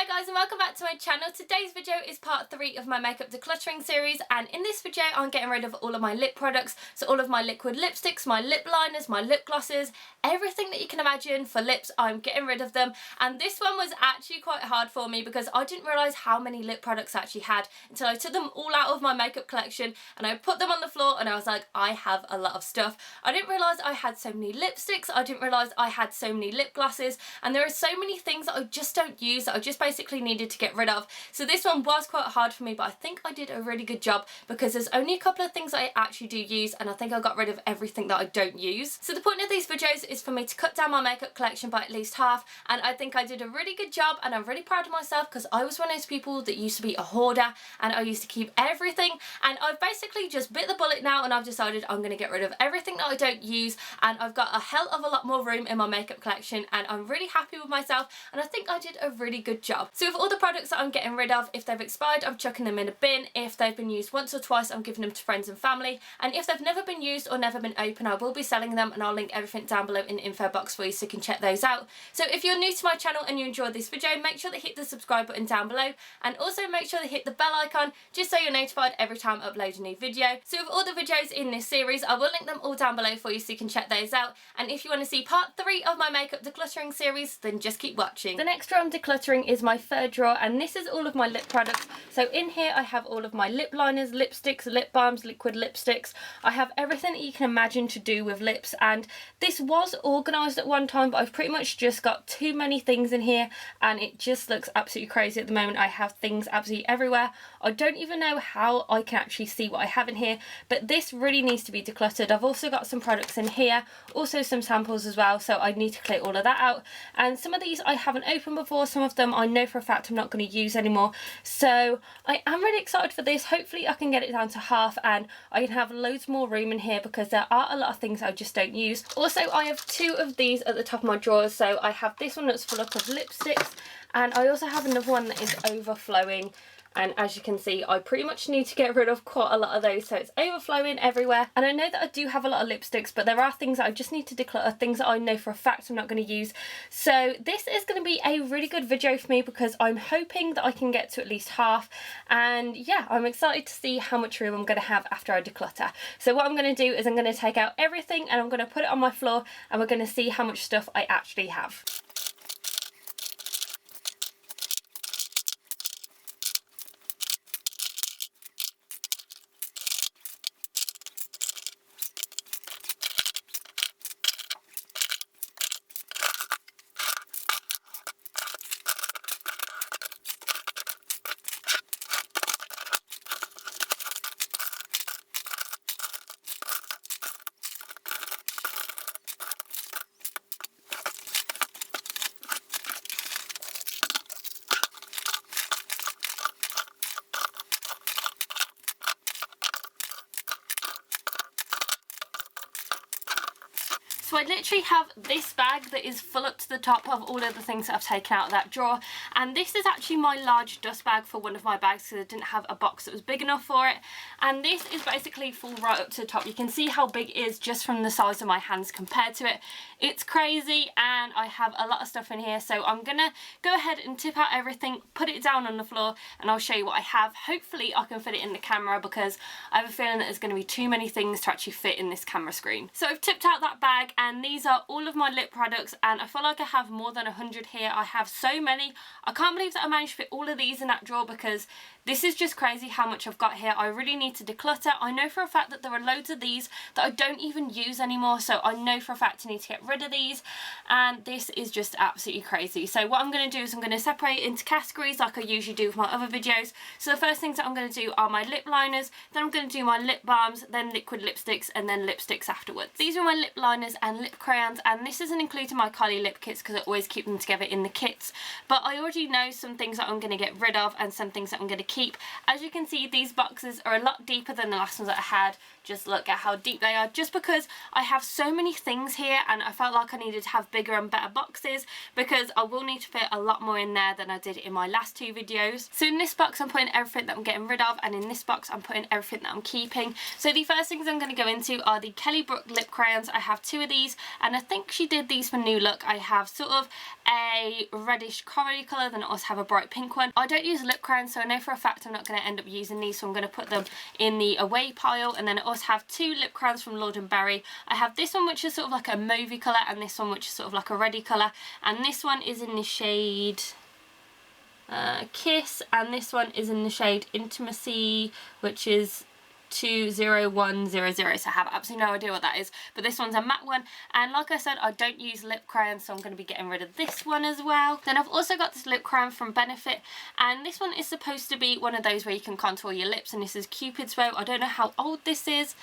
Hi guys and welcome back to my channel. Today's video is part 3 of my makeup decluttering series, and in this video I'm getting rid of all of my lip products, so all of my liquid lipsticks, my lip liners, my lip glosses, everything that you can imagine for lips, I'm getting rid of them. And this one was actually quite hard for me because I didn't realise how many lip products I actually had until I took them all out of my makeup collection and I put them on the floor and I was like, I have a lot of stuff. I didn't realise I had so many lipsticks, I didn't realise I had so many lip glosses, and there are so many things that I just don't use that I just basically needed to get rid of. So this one was quite hard for me, but I think I did a really good job because there's only a couple of things I actually do use, and I think I got rid of everything that I don't use. So the point of these videos is for me to cut down my makeup collection by at least half, and I think I did a really good job and I'm really proud of myself because I was one of those people that used to be a hoarder and I used to keep everything, and I've basically just bit the bullet now and I've decided I'm going to get rid of everything that I don't use, and I've got a hell of a lot more room in my makeup collection and I'm really happy with myself, and I think I did a really good job. So with all the products that I'm getting rid of, if they've expired I'm chucking them in a bin, if they've been used once or twice I'm giving them to friends and family, and if they've never been used or never been open I will be selling them, and I'll link everything down below in the info box for you so you can check those out. So if you're new to my channel and you enjoyed this video, make sure to hit the subscribe button down below, and also make sure to hit the bell icon just so you're notified every time I upload a new video. So with all the videos in this series I will link them all down below for you so you can check those out, and if you want to see part 3 of my makeup decluttering series then just keep watching. The next drawer I'm decluttering is my third drawer, and this is all of my lip products. So in here I have all of my lip liners, lipsticks, lip balms, liquid lipsticks. I have everything that you can imagine to do with lips, and this was organised at one time but I've pretty much just got too many things in here and it just looks absolutely crazy at the moment. I have things absolutely everywhere. I don't even know how I can actually see what I have in here, but this really needs to be decluttered. I've also got some products in here, also some samples as well, so I need to clear all of that out. And some of these I haven't opened before, some of them I know for a fact I'm not going to use anymore, so I am really excited for this. Hopefully I can get it down to half and I can have loads more room in here because there are a lot of things I just don't use. Also I have 2 of these at the top of my drawers, so I have this one that's full up of lipsticks and I also have another one that is overflowing, and as you can see I pretty much need to get rid of quite a lot of those, so it's overflowing everywhere. And I know that I do have a lot of lipsticks, but there are things that I just need to declutter, things that I know for a fact I'm not going to use. So this is going to be a really good video for me because I'm hoping that I can get to at least half, and yeah, I'm excited to see how much room I'm going to have after I declutter. So what I'm going to do is I'm going to take out everything and I'm going to put it on my floor and we're going to see how much stuff I actually have. So I literally have this bag that is full up to the top of all of the things that I've taken out of that drawer, and this is actually my large dust bag for one of my bags because I didn't have a box that was big enough for it, and this is basically full right up to the top. You can see how big it is just from the size of my hands compared to it. It's crazy and I have a lot of stuff in here, so I'm gonna go ahead and tip out everything, put it down on the floor, and I'll show you what I have. Hopefully I can fit it in the camera because I have a feeling that there's going to be too many things to actually fit in this camera screen. So I've tipped out that bag and these are all of my lip products, and I feel like I have more than 100 here. I have so many. I can't believe that I managed to fit all of these in that drawer because this is just crazy how much I've got here. I really need to declutter. I know for a fact that there are loads of these that I don't even use anymore, so I know for a fact I need to get rid of these, and this is just absolutely crazy. So what I'm going to do is I'm going to separate it into categories like I usually do with my other videos. So the first things that I'm going to do are my lip liners, then I'm going to do my lip balms, then liquid lipsticks, and then lipsticks afterwards. These are my lip liners and lip crayons, and this isn't including my Kylie lip kits because I always keep them together in the kits, but I already know some things that I'm going to get rid of and some things that I'm going to keep. As you can see, these boxes are a lot deeper than the last ones that I had. Just look at how deep they are, just because I have so many things here and I felt like I needed to have bigger and better boxes because I will need to fit a lot more in there than I did in my last 2 videos. So in this box I'm putting everything that I'm getting rid of, and in this box I'm putting everything that I'm keeping. So the first things I'm going to go into are the Kelly Brook lip crayons. I have 2 of these. these, and I think she did these for New Look. I have sort of a reddish corally colour, then I also have a bright pink one. I don't use lip crayons, so I know for a fact I'm not going to end up using these, so I'm going to put them in the away pile. And then I also have two lip crayons from Lord & Berry. I have this one which is sort of like a mauvey colour, and this one which is sort of like a reddy colour, and this one is in the shade Kiss, and this one is in the shade Intimacy, which is 20100, so I have absolutely no idea what that is, but this one's a matte one. And like I said, I don't use lip crayons, so I'm going to be getting rid of this one as well. Then I've also got this lip crayon from Benefit, and this one is supposed to be one of those where you can contour your lips, and this is Cupid's Bow. I don't know how old this is.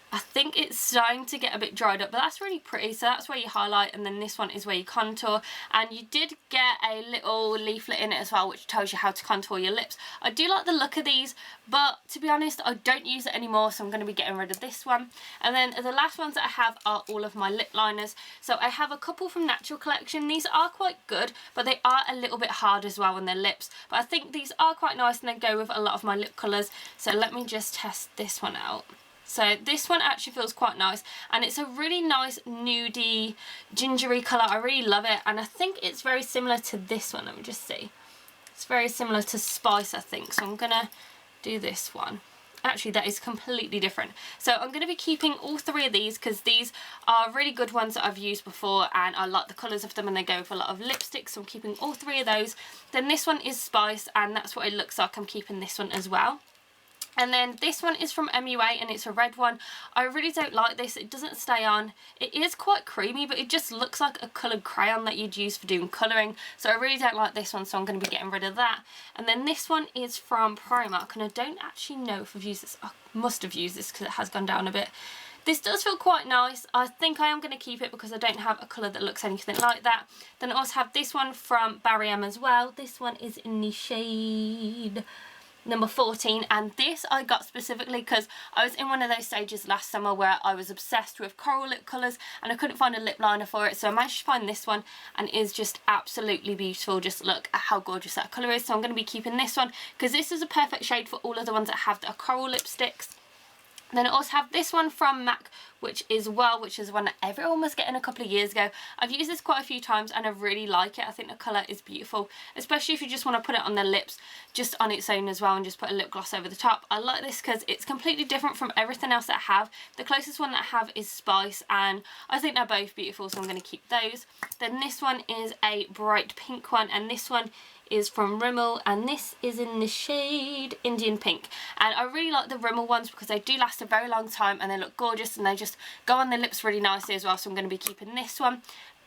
I think it's starting to get a bit dried up, but that's really pretty. So that's where you highlight, and then this one is where you contour. And you did get a little leaflet in it as well, which tells you how to contour your lips. I do like the look of these, but to be honest, I don't use it anymore, so I'm going to be getting rid of this one. And then the last ones that I have are all of my lip liners. So I have a couple from Natural Collection. These are quite good, but they are a little bit hard as well on their lips. But I think these are quite nice, and they go with a lot of my lip colours. So let me just test this one out. So this one actually feels quite nice, and it's a really nice nudie gingery colour. I really love it, and I think it's very similar to this one. Let me just see. It's very similar to Spice, I think, so I'm gonna do this one. Actually, that is completely different. So I'm going to be keeping all three of these because these are really good ones that I've used before, and I like the colours of them, and they go with a lot of lipsticks, so I'm keeping all three of those. Then this one is Spice, and that's what it looks like. I'm keeping this one as well. And then this one is from MUA, and it's a red one. I really don't like this. It doesn't stay on. It is quite creamy, but it just looks like a coloured crayon that you'd use for doing colouring. So I really don't like this one, so I'm going to be getting rid of that. And then this one is from Primark, and I don't actually know if I've used this. I must have used this because it has gone down a bit. This does feel quite nice. I think I am going to keep it because I don't have a colour that looks anything like that. Then I also have this one from Barry M as well. This one is in the shade number 14, and this I got specifically because I was in one of those stages last summer where I was obsessed with coral lip colours, and I couldn't find a lip liner for it, so I managed to find this one, and it is just absolutely beautiful. Just look at how gorgeous that colour is. So I'm going to be keeping this one because this is a perfect shade for all of the ones that have that are coral lipsticks. Then I also have this one from MAC, which is one that everyone was getting a couple of years ago. I've used this quite a few times, and I really like it. I think the colour is beautiful, especially if you just want to put it on the lips just on its own as well and just put a lip gloss over the top. I like this because it's completely different from everything else that I have. The closest one that I have is Spice, and I think they're both beautiful, so I'm going to keep those. Then this one is a bright pink one, and this one is from Rimmel, and this is in the shade Indian Pink. And I really like the Rimmel ones because they do last a very long time, and they look gorgeous, and they just go on the lips really nicely as well, so I'm going to be keeping this one.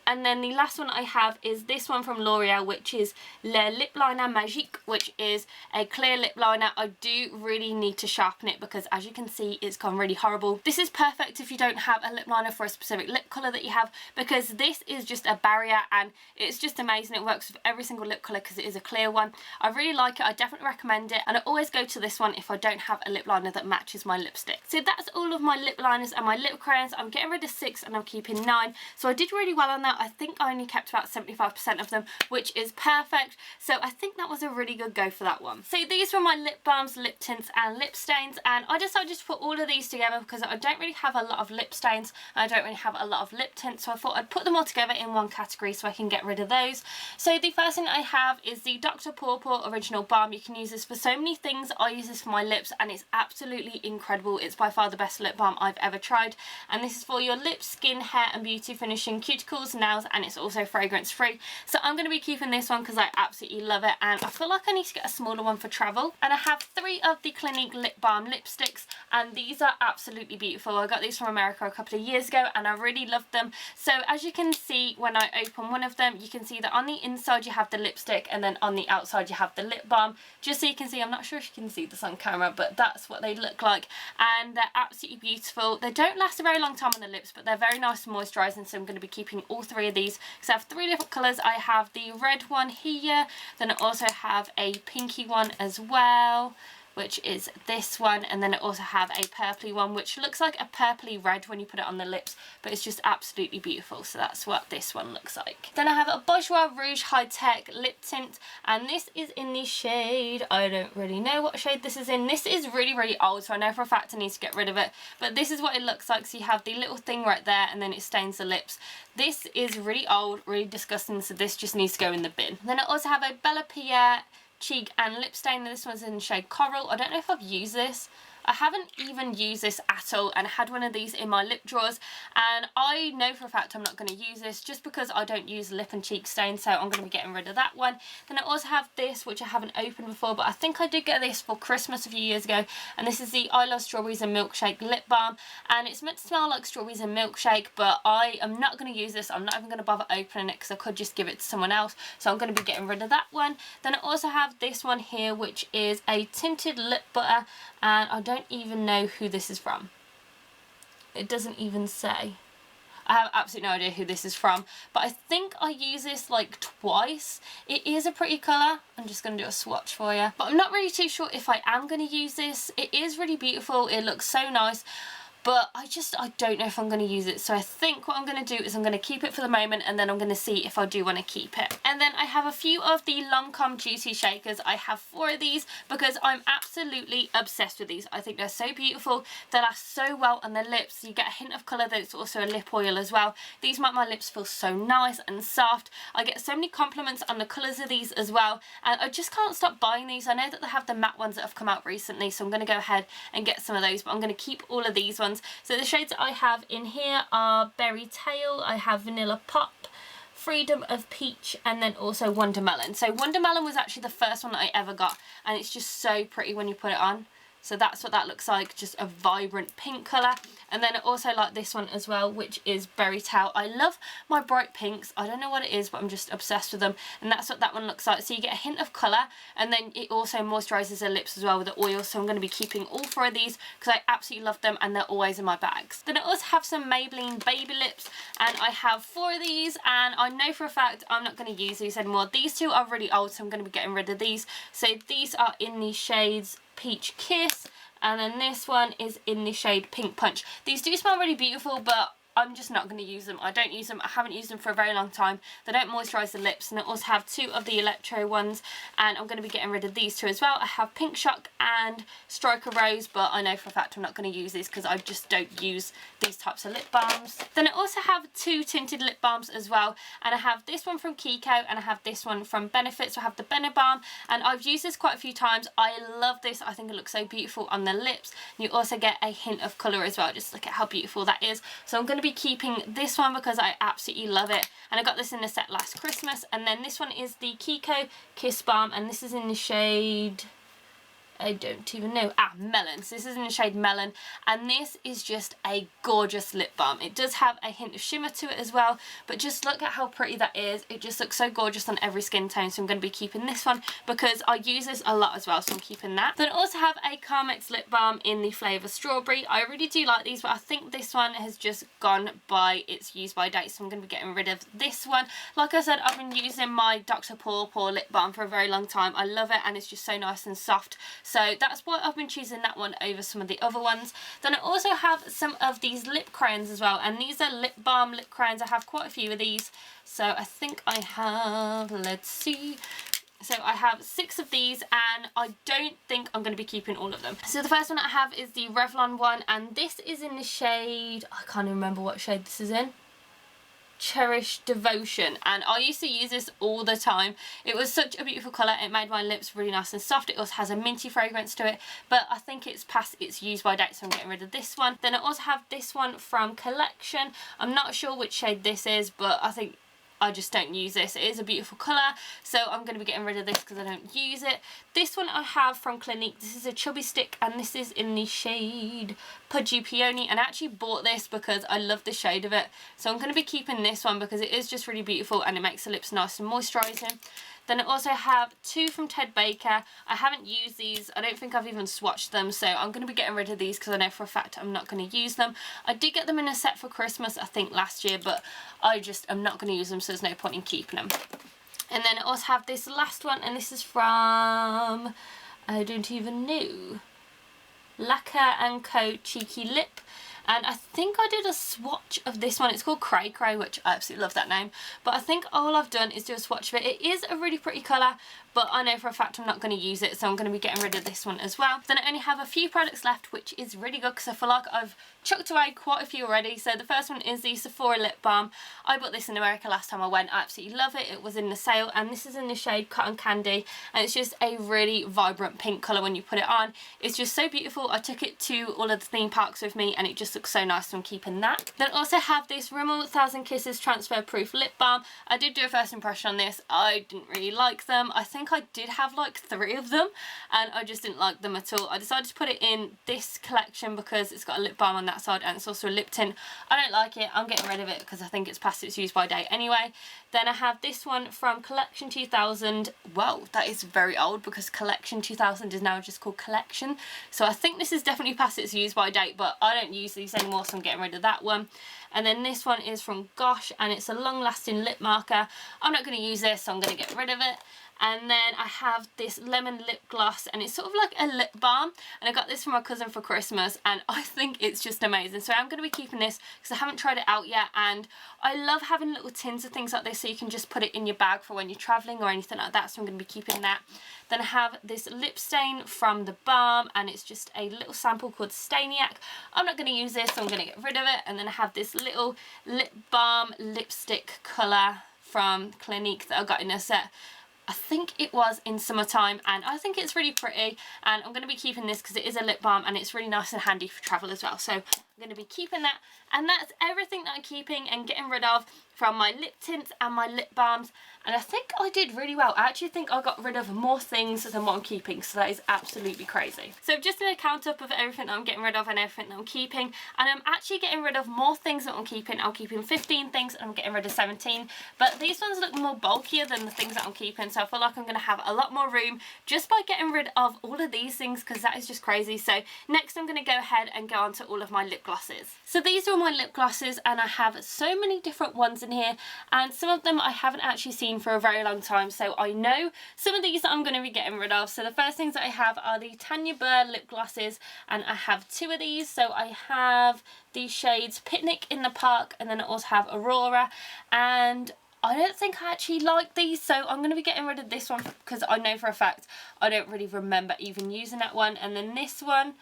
And then the last one I have is this one from L'Oreal, which is Le Lip Liner Magique, which is a clear lip liner. I do really need to sharpen it because, as you can see, it's gone really horrible. This is perfect if you don't have a lip liner for a specific lip colour that you have, because this is just a barrier, and it's just amazing. It works with every single lip colour because it is a clear one. I really like it. I definitely recommend it, and I always go to this one if I don't have a lip liner that matches my lipstick. So that's all of my lip liners and my lip crayons. I'm getting rid of 6 and I'm keeping 9. So I did really well on that. I think I only kept about 75% of them, which is perfect. So I think that was a really good go for that one. So these were my lip balms, lip tints and lip stains, and I decided to put all of these together because I don't really have a lot of lip stains and I don't really have a lot of lip tints, so I thought I'd put them all together in one category so I can get rid of those. So the first thing I have is the Dr. Pawpaw Original Balm. You can use this for so many things. I use this for my lips, and it's absolutely incredible. It's by far the best lip balm I've ever tried, and this is for your lips, skin, hair and beauty finishing, cuticles, nails, and it's also fragrance free. So I'm going to be keeping this one because I absolutely love it, and I feel like I need to get a smaller one for travel. And I have 3 of the Clinique Lip Balm lipsticks, and these are absolutely beautiful. I got these from America a couple of years ago and I really loved them. So as you can see, when I open one of them, you can see that on the inside you have the lipstick, and then on the outside you have the lip balm. Just so you can see, I'm not sure if you can see this on camera, but that's what they look like, and they're absolutely beautiful. They don't last a very long time on the lips, but they're very nice and moisturising, so I'm going to be keeping all 3 of these because I have 3 different colours. I have the red one here, then I also have a pinky one as well. which is this one, and then I also have a purpley one which looks like a purpley red when you put it on the lips, but it's just absolutely beautiful. So that's what this one looks like. Then I have a Bourjois Rouge High Tech lip tint, and this is in the shade, I don't really know what shade this is in. This is really old, so I know for a fact I need to get rid of it, but this is what it looks like. So you have the little thing right there, and then it stains the lips. This is really old, really disgusting, so this just needs to go in the bin. Then I also have a Bella Pierre cheek and lip stain, and this one's in the shade Coral. I don't know if I've used this. I haven't even used this at all, and I had one of these in my lip drawers, and I know for a fact I'm not going to use this just because I don't use lip and cheek stain, so I'm going to be getting rid of that one. Then I also have this, which I haven't opened before, but I think I did get this for Christmas a few years ago, and this is the I Love Strawberries and Milkshake lip balm, and it's meant to smell like strawberries and milkshake, but I am not going to use this. I'm not even going to bother opening it because I could just give it to someone else, so I'm going to be getting rid of that one. Then I also have this one here, which is a tinted lip butter, and I don't even know who this is from. It doesn't even say. I have absolutely no idea who this is from, but I think I use this like twice. It is a pretty colour. I'm just going to do a swatch for you, but I'm not really too sure if I am going to use this. It is really beautiful. It looks so nice, but I don't know if I'm going to use it. So I think what I'm going to do is I'm going to keep it for the moment, and then I'm going to see if I do want to keep it. And then I have a few of the Lancome Juicy Shakers. I have 4 of these because I'm absolutely obsessed with these. I think they're so beautiful. They last so well on the lips. You get a hint of colour, though it's also a lip oil as well. These make my lips feel so nice and soft. I get so many compliments on the colours of these as well, and I just can't stop buying these. I know that they have the matte ones that have come out recently, so I'm going to go ahead and get some of those, but I'm going to keep all of these ones. So the shades that I have in here are Berry Tail, I have Vanilla Pop, Freedom of Peach, and then also Wonder Melon. So Wonder Melon was actually the first one that I ever got, and it's just so pretty when you put it on. So that's what that looks like, just a vibrant pink colour. And then I also like this one as well, which is Berry Towel. I love my bright pinks. I don't know what it is, but I'm just obsessed with them. And that's what that one looks like. So you get a hint of colour, and then it also moisturises the lips as well with the oil. So I'm going to be keeping all 4 of these because I absolutely love them, and they're always in my bags. Then I also have some Maybelline Baby Lips, and I have 4 of these, and I know for a fact I'm not going to use these anymore. These 2 are really old, so I'm going to be getting rid of these. So these are in the shades Peach Kiss, and then this one is in the shade Pink Punch. These do smell really beautiful, but I'm just not going to use them. I don't use them. I haven't used them for a very long time. They don't moisturise the lips. And I also have 2 of the Electro ones, and I'm going to be getting rid of these 2 as well. I have Pink Shock and Striker Rose, but I know for a fact I'm not going to use these because I just don't use these types of lip balms. Then I also have 2 tinted lip balms as well, and I have this one from Kiko, and I have this one from Benefit. So I have the Bene Balm, and I've used this quite a few times. I love this. I think it looks so beautiful on the lips. And you also get a hint of colour as well. Just look at how beautiful that is. So I'm going to be keeping this one because I absolutely love it, and I got this in a set last Christmas. And then this one is the Kiko Kiss Balm, and this is in the shade, I don't even know, Melon. So this is in the shade Melon, and this is just a gorgeous lip balm. It does have a hint of shimmer to it as well, but just look at how pretty that is. It just looks so gorgeous on every skin tone, so I'm going to be keeping this one because I use this a lot as well, so I'm keeping that. Then I also have a Carmex lip balm in the flavour Strawberry. I really do like these, but I think this one has just gone by its use by date, so I'm going to be getting rid of this one. Like I said, I've been using my Dr. Paw lip balm for a very long time. I love it, and it's just so nice and soft. So that's why I've been choosing that one over some of the other ones. Then I also have some of these lip crayons as well, and these are lip balm lip crayons. I have quite a few of these. So I think I have, let's see. So I have 6 of these, and I don't think I'm going to be keeping all of them. So the first one I have is the Revlon one, and this is in the shade, I can't even remember what shade this is in. Cherish Devotion, and I used to use this all the time. It was such a beautiful colour. It made my lips really nice and soft. It also has a minty fragrance to it, but I think it's past its use by date, so I'm getting rid of this one. Then I also have this one from Collection. I'm not sure which shade this is, but I think I just don't use this. It is a beautiful colour, so I'm going to be getting rid of this because I don't use it. This one I have from Clinique. This is a chubby stick, and this is in the shade Pudgy Peony, and I actually bought this because I love the shade of it. So I'm going to be keeping this one because it is just really beautiful, and it makes the lips nice and moisturising. Then I also have 2 from Ted Baker. I haven't used these. I don't think I've even swatched them, so I'm going to be getting rid of these because I know for a fact I'm not going to use them. I did get them in a set for Christmas, I think last year, but I'm not going to use them, so there's no point in keeping them. And then I also have this last one, and this is from I don't even know. Lacquer & Co. Cheeky Lip. And I think I did a swatch of this one. It's called Cray Cray, which I absolutely love that name. But I think all I've done is do a swatch of it. It is a really pretty colour, but I know for a fact I'm not going to use it, so I'm going to be getting rid of this one as well. Then I only have a few products left, which is really good because I feel like I've chucked away quite a few already. So the first one is the Sephora Lip Balm. I bought this in America last time I went. I absolutely love it. It was in the sale, and this is in the shade Cotton Candy, and it's just a really vibrant pink colour when you put it on. It's just so beautiful. I took it to all of the theme parks with me, and it just looks so nice, so I'm keeping that. Then I also have this Rimmel 1000 Kisses Transfer Proof Lip Balm. I did do a first impression on this. I didn't really like them. I think I did have like 3 of them, and I just didn't like them at all. I decided to put it in this collection because it's got a lip balm on that side and it's also a lip tint. I don't like it. I'm getting rid of it because I think it's past its use by date anyway. Then I have this one from Collection 2000. Well, that is very old because Collection 2000 is now just called Collection. So I think this is definitely past its use by date, but I don't use these anymore, so I'm getting rid of that one. And then this one is from Gosh, and it's a long-lasting lip marker. I'm not going to use this, so I'm going to get rid of it. And then I have this lemon lip gloss, and it's sort of like a lip balm, and I got this from my cousin for Christmas, and I think it's just amazing. So I'm going to be keeping this because I haven't tried it out yet, and I love having little tins of things like this so you can just put it in your bag for when you're travelling or anything like that, so I'm going to be keeping that. Then I have this lip stain from the Balm, and it's just a little sample called Stainiac. I'm not going to use this, so I'm going to get rid of it. And then I have this little lip balm lipstick colour from Clinique that I got in a set. I think it was in summertime, and I think it's really pretty, and I'm going to be keeping this because it is a lip balm and it's really nice and handy for travel as well. So I'm going to be keeping that, and that's everything that I'm keeping and getting rid of from my lip tints and my lip balms. And I think I did really well. I actually think I got rid of more things than what I'm keeping, so that is absolutely crazy. So I've just done a count up of everything that I'm getting rid of and everything that I'm keeping, and I'm actually getting rid of more things than I'm keeping. I'm keeping 15 things and I'm getting rid of 17, but these ones look more bulkier than the things that I'm keeping, so I feel like I'm going to have a lot more room just by getting rid of all of these things, because that is just crazy. So next I'm going to go ahead and go on to all of my lip glosses. So these are all my lip glosses, and I have so many different ones in here, and some of them I haven't actually seen for a very long time, so I know some of these that I'm going to be getting rid of. So the first things that I have are the Tanya Burr lip glosses, and I have 2 of these. So I have the shades Picnic in the Park, and then I also have Aurora, and I don't think I actually like these, so I'm going to be getting rid of this one because I know for a fact I don't really remember even using that one. And then this one,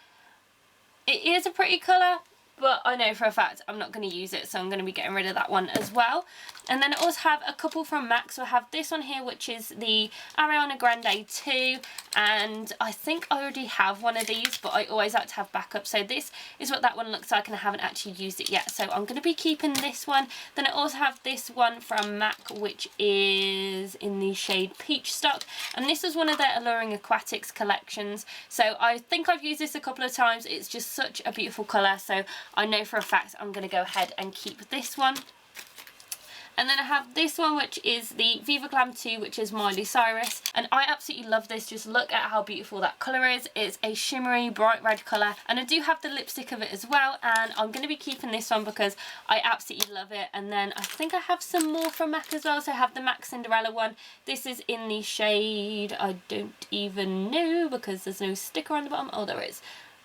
it is a pretty colour, but I know for a fact I'm not going to use it, so I'm going to be getting rid of that one as well. And then I also have a couple from MAC. So I have this one here, which is the Ariana Grande 2, and I think I already have one of these, but I always like to have backup. So this is what that one looks like, and I haven't actually used it yet, so I'm going to be keeping this one. Then I also have this one from MAC, which is in the shade Peach Stock, and this is one of their Alluring Aquatics collections. So I think I've used this a couple of times. It's just such a beautiful colour, so I know for a fact I'm going to go ahead and keep this one. And then I have this one, which is the Viva Glam 2, which is Miley Cyrus. And I absolutely love this. Just look at how beautiful that colour is. It's a shimmery, bright red colour. And I do have the lipstick of it as well. And I'm going to be keeping this one because I absolutely love it. And then I think I have some more from MAC as well. So I have the MAC Cinderella one. This is in the shade, I don't even know because there's no sticker on the bottom. Oh, there is.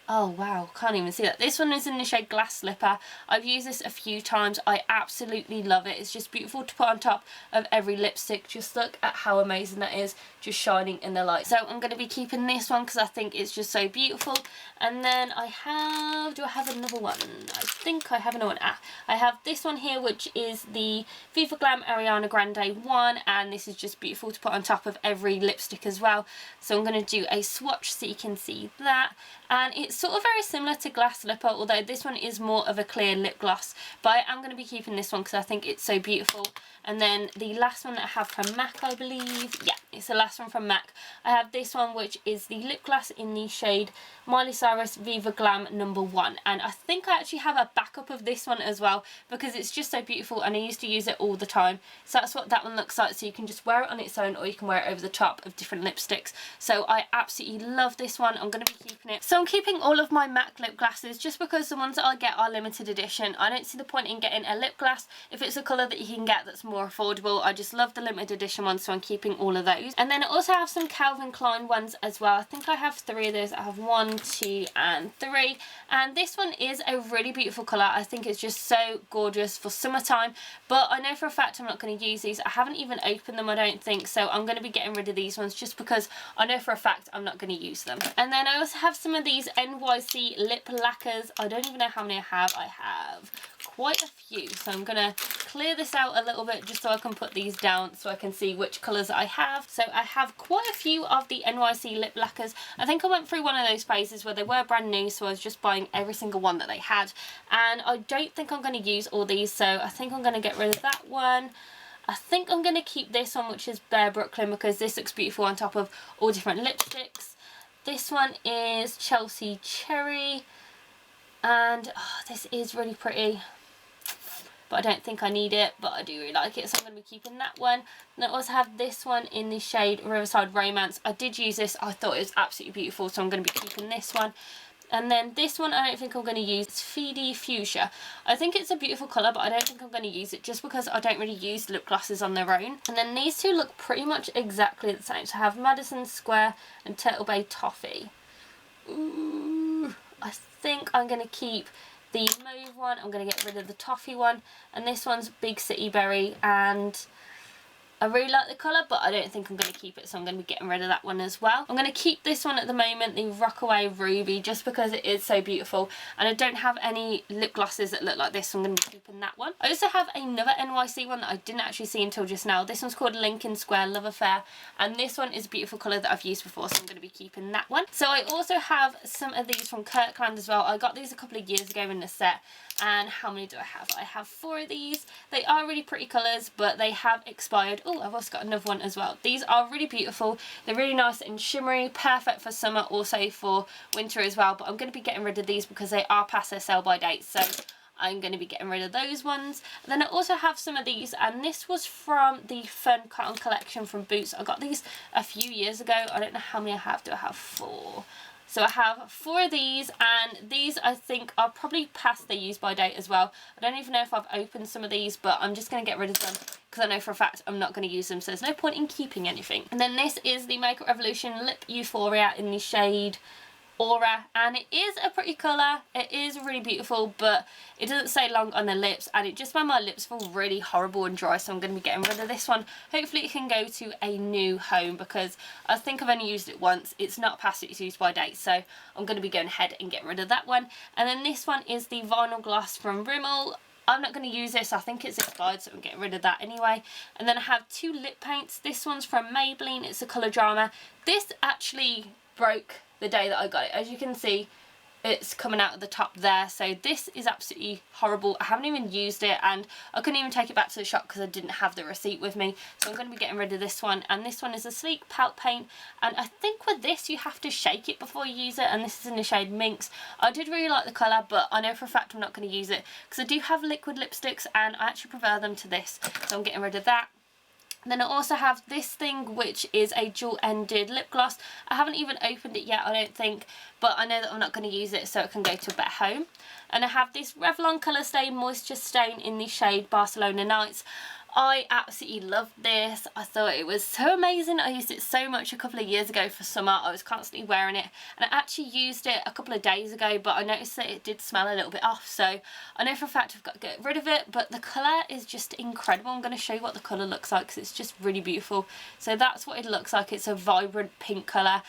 Oh wow, can't even see that. This one is in the shade Glass Slipper. I've used this a few times. I absolutely love it. It's just beautiful to put on top of every lipstick. Just look at how amazing that is, just shining in the light. So I'm going to be keeping this one because I think it's just so beautiful. And then I have, do I have another one? I think I have another one. I have this one here, which is the Viva Glam Ariana Grande 1, and this is just beautiful to put on top of every lipstick as well. So I'm going to do a swatch so you can see that. And it's sort of very similar to Glass Slipper, although this one is more of a clear lip gloss. But I am going to be keeping this one because I think it's so beautiful. And then the last one that I have from MAC, I believe. Yeah, it's the last one from MAC. I have this one, which is the lip gloss in the shade Miley Cyrus Viva Glam number 1. And I think I actually have a backup of this one as well because it's just so beautiful and I used to use it all the time. So that's what that one looks like. So you can just wear it on its own or you can wear it over the top of different lipsticks. So I absolutely love this one. I'm going to be keeping it. So I'm keeping all of my MAC lip glasses just because the ones that I get are limited edition. I don't see the point in getting a lip gloss if it's a colour that you can get that's more affordable. I just love the limited edition ones, so I'm keeping all of those. And then I also have some Calvin Klein ones as well. I think I have 3 of those. I have 1, 2 and 3, and this one is a really beautiful colour. I think it's just so gorgeous for summertime, but I know for a fact I'm not going to use these. I haven't even opened them, I don't think, so I'm going to be getting rid of these ones just because I know for a fact I'm not going to use them. And then I also have some of these NYC lip lacquers. I don't even know how many I have. I have quite a few, so I'm going to clear this out a little bit just so I can put these down so I can see which colours I have. So I have quite a few of the NYC lip lacquers. I think I went through one of those phases where they were brand new, so I was just buying every single one that they had, and I don't think I'm going to use all these, so I think I'm going to get rid of that one. I think I'm going to keep this one, which is Bare Brooklyn, because this looks beautiful on top of all different lipsticks. This one is Chelsea Cherry, and this is really pretty, but I don't think I need it, but I do really like it, so I'm going to be keeping that one. And I also have this one in the shade Riverside Romance. I did use this. I thought it was absolutely beautiful, so I'm going to be keeping this one. And then this one I don't think I'm going to use. It's Feedy Fuchsia. I think it's a beautiful colour, but I don't think I'm going to use it just because I don't really use lip glosses on their own. And then these two look pretty much exactly the same. So I have Madison Square and Turtle Bay Toffee. Ooh, I think I'm going to keep the mauve one. I'm going to get rid of the toffee one. And this one's Big City Berry, and I really like the colour, but I don't think I'm going to keep it, so I'm going to be getting rid of that one as well. I'm going to keep this one at the moment, the Rockaway Ruby, just because it is so beautiful, and I don't have any lip glosses that look like this, so I'm going to be keeping that one. I also have another NYC one that I didn't actually see until just now. This one's called Lincoln Square Love Affair, and this one is a beautiful colour that I've used before, so I'm going to be keeping that one. So I also have some of these from Kirkland as well. I got these a couple of years ago in the set, and how many do I have? I have 4 of these. They are really pretty colours, but they have expired. Oh, I've also got another one as well. These are really beautiful. They're really nice and shimmery, perfect for summer, also for winter as well, but I'm going to be getting rid of these because they are past their sell by date, so I'm going to be getting rid of those ones. And then I also have some of these, and this was from the Fun Cotton collection from Boots. I got these a few years ago. I don't know how many I have. Do I have 4? So I have 4 of these, and these I think are probably past their use by date as well. I don't even know if I've opened some of these, but I'm just going to get rid of them because I know for a fact I'm not going to use them, so there's no point in keeping anything. And then this is the Makeup Revolution Lip Euphoria in the shade Aura, and it is a pretty colour. It is really beautiful, but it doesn't stay long on the lips, and it just made my lips feel really horrible and dry, so I'm going to be getting rid of this one. Hopefully it can go to a new home because I think I've only used it once. It's not past its use by date, so I'm going to be going ahead and getting rid of that one. And then this one is the Vinyl Gloss from Rimmel. I'm not going to use this. I think it's expired, so I'm getting rid of that anyway. And then I have 2 lip paints. This one's from Maybelline. It's a Colour Drama. This actually broke the day that I got it. As you can see, it's coming out of the top there, so this is absolutely horrible. I haven't even used it, and I couldn't even take it back to the shop because I didn't have the receipt with me, so I'm going to be getting rid of this one. And this one is a sleek palette paint, and I think with this you have to shake it before you use it, and this is in the shade Minx. I did really like the colour, but I know for a fact I'm not going to use it because I do have liquid lipsticks and I actually prefer them to this, so I'm getting rid of that. And then I also have this thing, which is a dual-ended lip gloss. I haven't even opened it yet, I don't think, but I know that I'm not going to use it, so it can go to a better home. And I have this Revlon Colour Stay Moisture Stain in the shade Barcelona Nights. I absolutely loved this. I thought it was so amazing. I used it so much a couple of years ago for summer. I was constantly wearing it, and I actually used it a couple of days ago, but I noticed that it did smell a little bit off, so I know for a fact I've got to get rid of it. But the colour is just incredible. I'm going to show you what the colour looks like because it's just really beautiful. So that's what it looks like. It's a vibrant pink colour.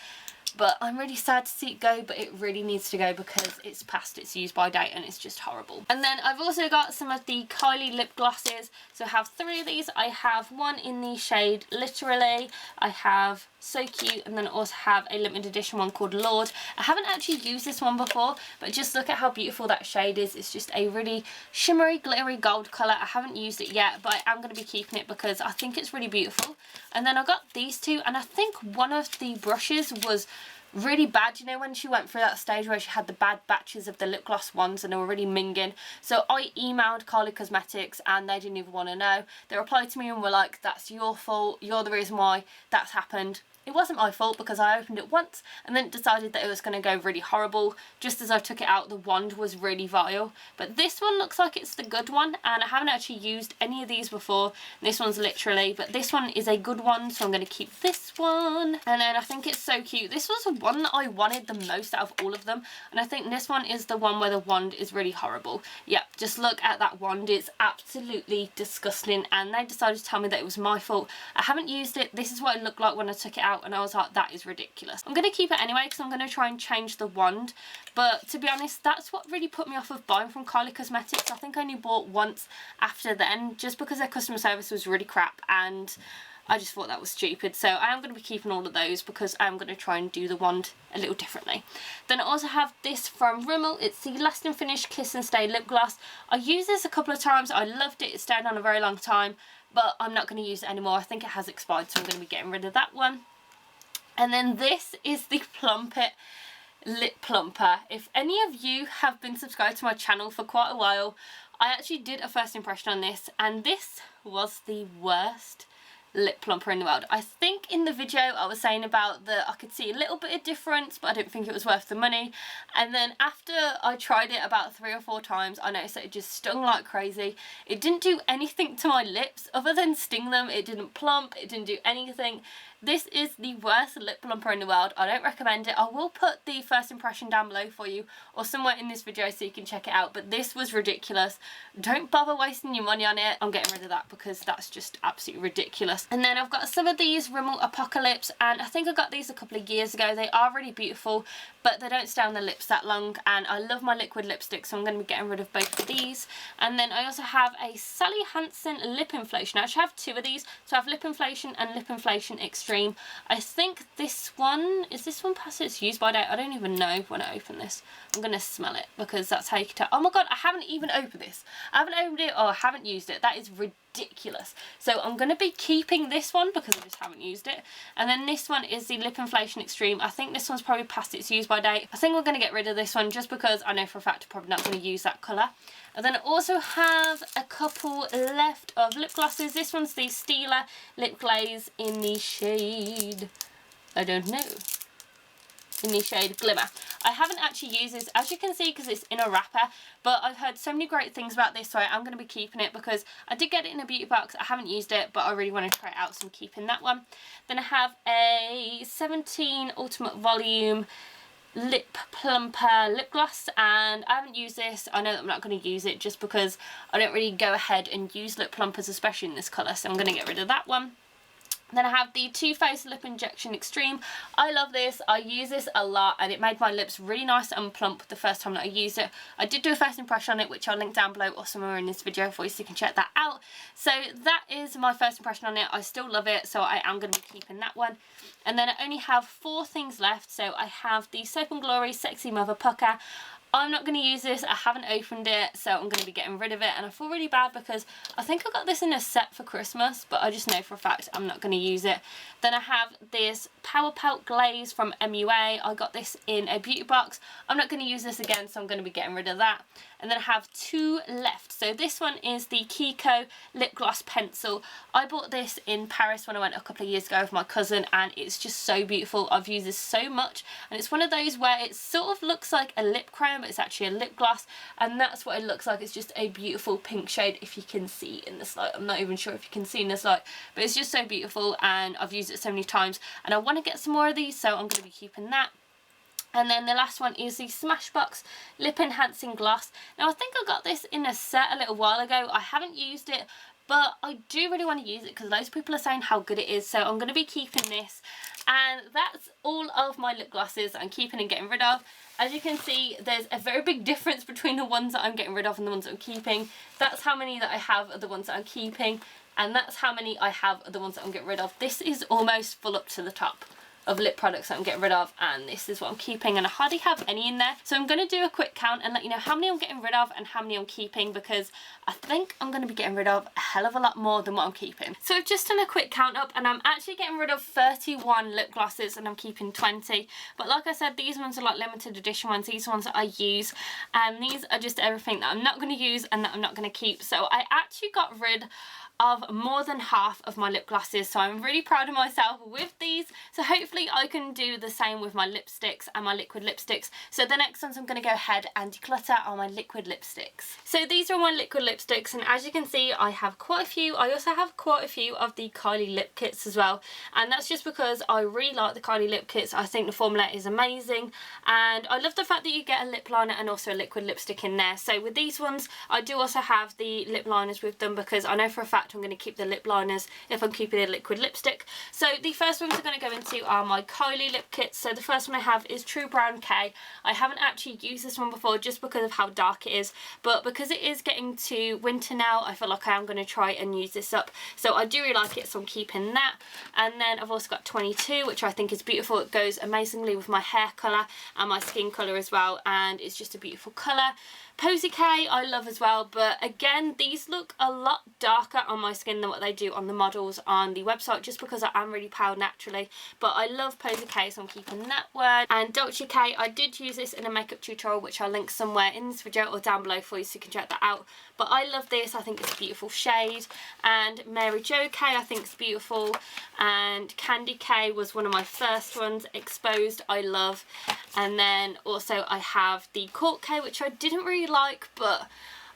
But I'm really sad to see it go, but it really needs to go because it's past its use by date and it's just horrible. And then I've also got some of the Kylie lip glosses. So I have 3 of these. I have one in the shade Literally. I have So Cute, and then I also have a limited edition one called Lord. I haven't actually used this one before, but just look at how beautiful that shade is. It's just a really shimmery, glittery gold colour. I haven't used it yet, but I am going to be keeping it because I think it's really beautiful. And then I got these 2, and I think one of the brushes was really bad. You know when she went through that stage where she had the bad batches of the lip gloss ones and they were really minging? So I emailed Kylie Cosmetics and they didn't even want to know. They replied to me and were like, that's your fault, you're the reason why that's happened. It wasn't my fault because I opened it once and then decided that it was going to go really horrible. Just as I took it out, the wand was really vile. But this one looks like it's the good one, and I haven't actually used any of these before. This one's literally, but this one is a good one, so I'm going to keep this one. And then I think it's so cute. This was the one that I wanted the most out of all of them, and I think this one is the one where the wand is really horrible. Yeah, just look at that wand. It's absolutely disgusting, and they decided to tell me that it was my fault. I haven't used it. This is what it looked like when I took it out, and I was like, that is ridiculous. I'm going to keep it anyway because I'm going to try and change the wand. But to be honest, that's what really put me off of buying from Kylie Cosmetics. I think I only bought once after then, just because their customer service was really crap, and I just thought that was stupid. So I am going to be keeping all of those because I'm going to try and do the wand a little differently. Then I also have this from Rimmel. It's the Last and Finish Kiss and Stay lip gloss. I used this a couple of times. I loved it. It stayed on a very long time, but I'm not going to use it anymore. I think it has expired, so I'm going to be getting rid of that one. And then this is the Plumpit lip plumper. If any of you have been subscribed to my channel for quite a while, I actually did a first impression on this, and this was the worst lip plumper in the world. I think in the video I was saying about that I could see a little bit of difference, but I didn't think it was worth the money. And then after I tried it about 3 or 4 times, I noticed that it just stung like crazy. It didn't do anything to my lips other than sting them. It didn't plump, it didn't do anything. This is the worst lip plumper in the world. I don't recommend it. I will put the first impression down below for you, or somewhere in this video so you can check it out, but this was ridiculous. Don't bother wasting your money on it. I'm getting rid of that because that's just absolutely ridiculous. And then I've got some of these Rimmel Apocalypse, and I think I got these a couple of years ago. They are really beautiful, but they don't stay on the lips that long, and I love my liquid lipstick, so I'm going to be getting rid of both of these. And then I also have a Sally Hansen Lip Inflation. I actually have 2 of these, so I have Lip Inflation and Lip Inflation Extreme. I think this one, is this one past its use by date? I don't even know when I open this. I'm going to smell it because that's how you can tell. Oh my god, I haven't even opened this. I haven't opened it or I haven't used it. That is ridiculous. So I'm going to be keeping this one because I just haven't used it. And then this one is the Lip Inflation Extreme. I think this one's probably past its use by date. I think we're going to get rid of this one just because I know for a fact I'm probably not going to use that colour. And then I also have a couple left of lip glosses. This one's the Stila Lip Glaze in the shade, I don't know, in the shade Glimmer. I haven't actually used this, as you can see, because it's in a wrapper, but I've heard so many great things about this, so I am going to be keeping it because I did get it in a beauty box. I haven't used it, but I really want to try it out, so I'm keeping that one. Then I have a 17 Ultimate Volume lip plumper lip gloss, and I haven't used this. I know that I'm not going to use it just because I don't really go ahead and use lip plumpers, especially in this colour, so I'm going to get rid of that one. Then I have the Too Faced Lip Injection Extreme. I love this. I use this a lot, and it made my lips really nice and plump the first time that I used it. I did do a first impression on it, which I'll link down below or somewhere in this video for you so you can check that out. So that is my first impression on it. I still love it, so I am going to be keeping that one. And then I only have 4 things left. So I have the Soap & Glory Sexy Mother Pucker. I'm not going to use this. I haven't opened it, so I'm going to be getting rid of it. And I feel really bad because I think I got this in a set for Christmas, but I just know for a fact I'm not going to use it. Then I have this Power Pelt Glaze from MUA. I got this in a beauty box. I'm not going to use this again, so I'm going to be getting rid of that. And then I have 2 left. So this one is the Kiko Lip Gloss Pencil. I bought this in Paris when I went a couple of years ago with my cousin, and it's just so beautiful. I've used this so much, and it's one of those where it sort of looks like a lip crayon, but it's actually a lip gloss, and that's what it looks like. It's just a beautiful pink shade, if you can see in this light. I'm not even sure if you can see in this light, but it's just so beautiful, and I've used it so many times, and I want to get some more of these, so I'm going to be keeping that. And then the last one is the Smashbox Lip Enhancing Gloss. Now I think I got this in a set a little while ago. I haven't used it, but I do really want to use it because loads of people are saying how good it is, so I'm going to be keeping this. And that's all of my lip glosses I'm keeping and getting rid of. As you can see, there's a very big difference between the ones that I'm getting rid of and the ones that I'm keeping. That's how many that I have are the ones that I'm keeping, and that's how many I have are the ones that I'm getting rid of. This is almost full up to the top of lip products that I'm getting rid of, and this is what I'm keeping, and I hardly have any in there. So I'm going to do a quick count and let you know how many I'm getting rid of and how many I'm keeping, because I think I'm going to be getting rid of a hell of a lot more than what I'm keeping. So I've just done a quick count up, and I'm actually getting rid of 31 lip glosses and I'm keeping 20. But like I said, these ones are like limited edition ones. These ones that I use, and these are just everything that I'm not going to use and that I'm not going to keep. So I actually got rid of more than half of my lip glosses, so I'm really proud of myself with these. So hopefully I can do the same with my lipsticks and my liquid lipsticks. So the next ones I'm going to go ahead and declutter are my liquid lipsticks. So these are my liquid lipsticks, and as you can see I have quite a few. I also have quite a few of the Kylie lip kits as well, and that's just because I really like the Kylie lip kits. I think the formula is amazing, and I love the fact that you get a lip liner and also a liquid lipstick in there. So with these ones I do also have the lip liners with them, because I know for a fact I'm going to keep the lip liners if I'm keeping a liquid lipstick. So the first ones I'm going to go into are my Kylie lip kits. So the first one I have is True Brown K. I haven't actually used this one before just because of how dark it is, but because it is getting to winter now, I feel like I am going to try and use this up. So I do really like it, so I'm keeping that. And then I've also got 22, which I think is beautiful. It goes amazingly with my hair colour and my skin colour as well, and it's just a beautiful colour. Posy K I love as well, but again these look a lot darker on my skin than what they do on the models on the website, just because I am really pale naturally. But I love Posy K, so I'm keeping that one. And Dolce K, I did use this in a makeup tutorial which I'll link somewhere in this video or down below for you so you can check that out. But I love this, I think it's a beautiful shade. And Mary Jo K I think it's beautiful. And Candy K was one of my first ones. Exposed I love. And then also I have the Court K, which I didn't really like, but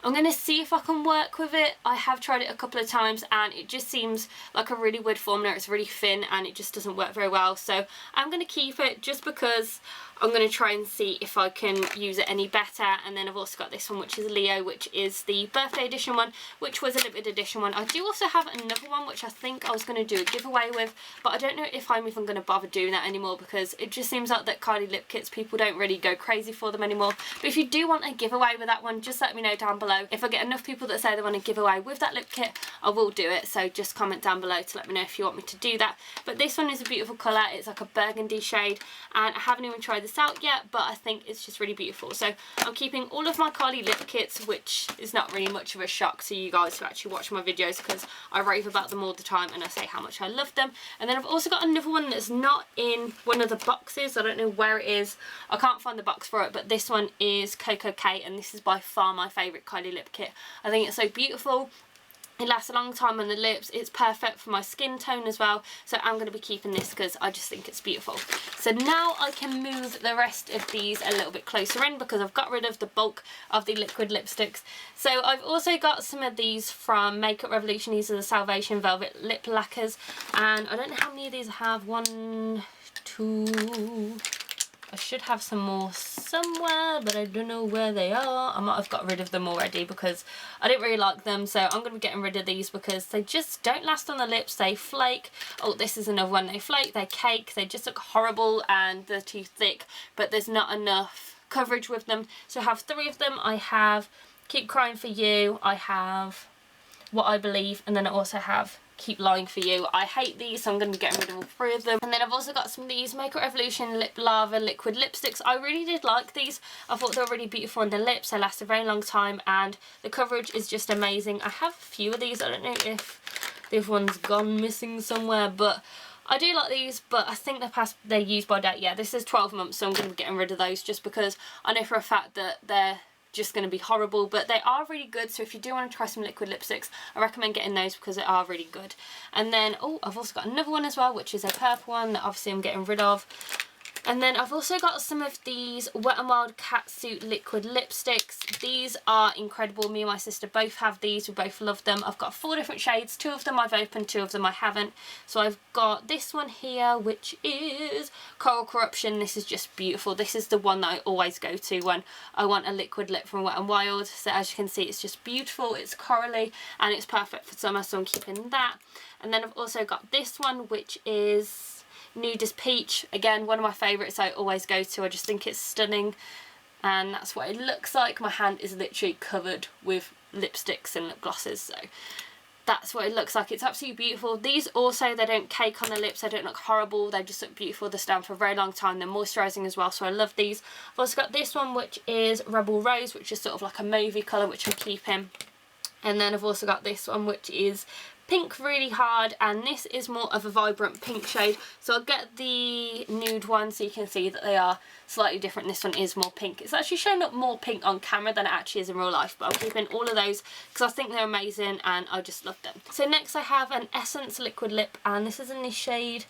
I'm going to see if I can work with it. I have tried it a couple of times and it just seems like a really weird formula. It's really thin and it just doesn't work very well, so I'm going to keep it just because I'm going to try and see if I can use it any better. And then I've also got this one, which is Leo, which is the birthday edition one, which was a limited edition one. I do also have another one which I think I was going to do a giveaway with, but I don't know if I'm even going to bother doing that anymore, because it just seems like that Kylie lip kits, people don't really go crazy for them anymore. But if you do want a giveaway with that one, just let me know down below. If I get enough people that say they want a giveaway with that lip kit, I will do it. So just comment down below to let me know if you want me to do that. But this one is a beautiful colour. It's like a burgundy shade, and I haven't even tried this out yet, but I think it's just really beautiful. So I'm keeping all of my Kylie lip kits, which is not really much of a shock to you guys who actually watch my videos, because I rave about them all the time and I say how much I love them. And then I've also got another one that's not in one of the boxes. I don't know where it is. I can't find the box for it, but this one is Coco K, and this is by far my favourite Kylie lip kit. I think it's so beautiful. It lasts a long time on the lips. It's perfect for my skin tone as well. So I'm going to be keeping this because I just think it's beautiful. So now I can move the rest of these a little bit closer in, because I've got rid of the bulk of the liquid lipsticks. So I've also got some of these from Makeup Revolution. These are the Salvation Velvet Lip Lacquers. And I don't know how many of these I have. 1, 2... I should have some more somewhere, but I don't know where they are. I might have got rid of them already because I didn't really like them. So I'm going to be getting rid of these because they just don't last on the lips. They flake. Oh, this is another one. They flake, they cake, they just look horrible and they're too thick, but there's not enough coverage with them. So I have 3 of them. I have Keep Crying For You, I have What I Believe, and then I also have Keep Lying For You. I hate these, so I'm going to be getting rid of all 3 of them. And then I've also got some of these Makeup Revolution Lip Lava liquid lipsticks. I really did like these. I thought they were really beautiful on the lips. They last a very long time and the coverage is just amazing. I have a few of these. I don't know if this one's gone missing somewhere, but I do like these, but I think they're used by date. Yeah, this is 12 months, so I'm going to be getting rid of those just because I know for a fact that they're just going to be horrible, but they are really good. So if you do want to try some liquid lipsticks, I recommend getting those because they are really good. And then, oh, I've also got another one as well, which is a purple one that obviously I'm getting rid of. And then I've also got some of these Wet n Wild Catsuit liquid lipsticks. These are incredible. Me and my sister both have these. We both love them. I've got 4 different shades. 2 of them I've opened, 2 of them I haven't. So I've got this one here, which is Coral Corruption. This is just beautiful. This is the one that I always go to when I want a liquid lip from Wet n Wild. So as you can see, it's just beautiful. It's corally and it's perfect for summer, so I'm keeping that. And then I've also got this one, which is Nudist Peach. Again, one of my favourites I always go to. I just think it's stunning, and that's what it looks like. My hand is literally covered with lipsticks and lip glosses, so that's what it looks like. It's absolutely beautiful. These also, they don't cake on the lips, they don't look horrible, they just look beautiful. They stand for a very long time. They're moisturising as well, so I love these. I've also got this one, which is Rebel Rose, which is sort of like a mauvey colour, which I'm keeping. And then I've also got this one, which is pink really hard, and this is more of a vibrant pink shade. So I'll get the nude one so you can see that they are slightly different. This one is more pink. It's actually showing up more pink on camera than it actually is in real life, but I'm keeping all of those because I think they're amazing and I just love them. So next I have an Essence liquid lip, and this is in the shade,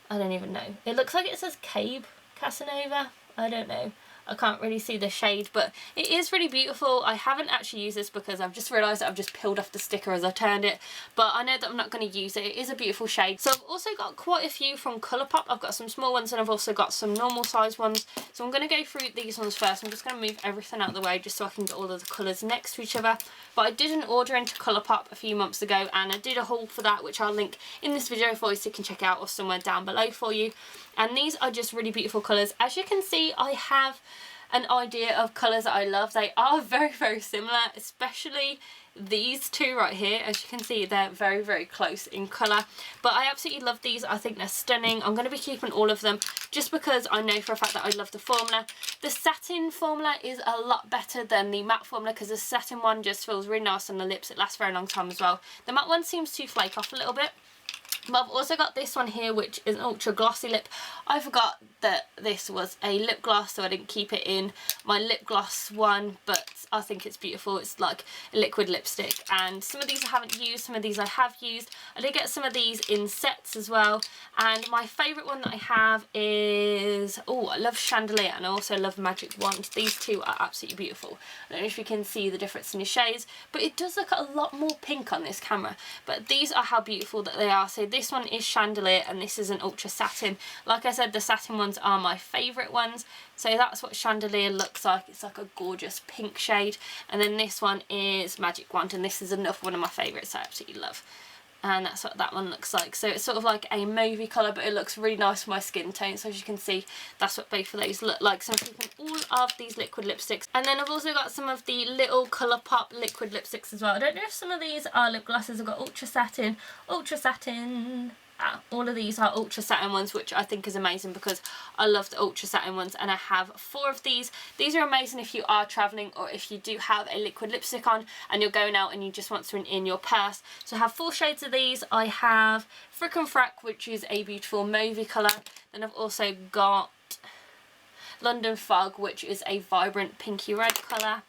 I don't even know. It looks like it says Casanova. I don't know. I can't really see the shade, but it is really beautiful. I haven't actually used this because I've just realised that I've just peeled off the sticker as I turned it, but I know that I'm not going to use it. It is a beautiful shade. So I've also got quite a few from ColourPop. I've got some small ones and I've also got some normal size ones. So I'm going to go through these ones first. I'm just going to move everything out of the way just so I can get all of the colours next to each other. But I did an order into ColourPop a few months ago and I did a haul for that, which I'll link in this video for you so you can check out or somewhere down below for you. And these are just really beautiful colours. As you can see, I have an idea of colours that I love. They are very, very similar, especially these two right here. As you can see, they're very, very close in colour, but I absolutely love these. I think they're stunning. I'm going to be keeping all of them just because I know for a fact that I love the formula. The satin formula is a lot better than the matte formula because the satin one just feels really nice on the lips. It lasts for a long time as well. The matte one seems to flake off a little bit. But I've also got this one here, which is an ultra glossy lip. I forgot that this was a lip gloss, so I didn't keep it in my lip gloss one, but I think it's beautiful. It's like a liquid lipstick, and some of these I haven't used, some of these I have used. I did get some of these in sets as well, and my favourite one that I have is, oh, I love Chandelier, and I also love Magic Wand. These two are absolutely beautiful. I don't know if you can see the difference in the shades, but it does look a lot more pink on this camera, but these are how beautiful that they are. So this one is Chandelier and this is an ultra satin. Like I said, the satin ones are my favourite ones. So that's what Chandelier looks like. It's like a gorgeous pink shade. And then this one is Magic Wand, and this is another one of my favourites I absolutely love. And that's what that one looks like. So it's sort of like a mauvey colour, but it looks really nice for my skin tone. So as you can see, that's what both of those look like. So I'm keeping all of these liquid lipsticks. And then I've also got some of the little ColourPop liquid lipsticks as well. I don't know if some of these are lip glosses. I've got Ultra Satin, all of these are ultra satin ones, which I think is amazing because I love the ultra satin ones, and I have 4 of these. These are amazing if you are travelling or if you do have a liquid lipstick on and you're going out and you just want something in your purse. So I have 4 shades of these. I have Frickin' Frack, which is a beautiful mauvey colour. Then I've also got London Fog, which is a vibrant pinky red colour.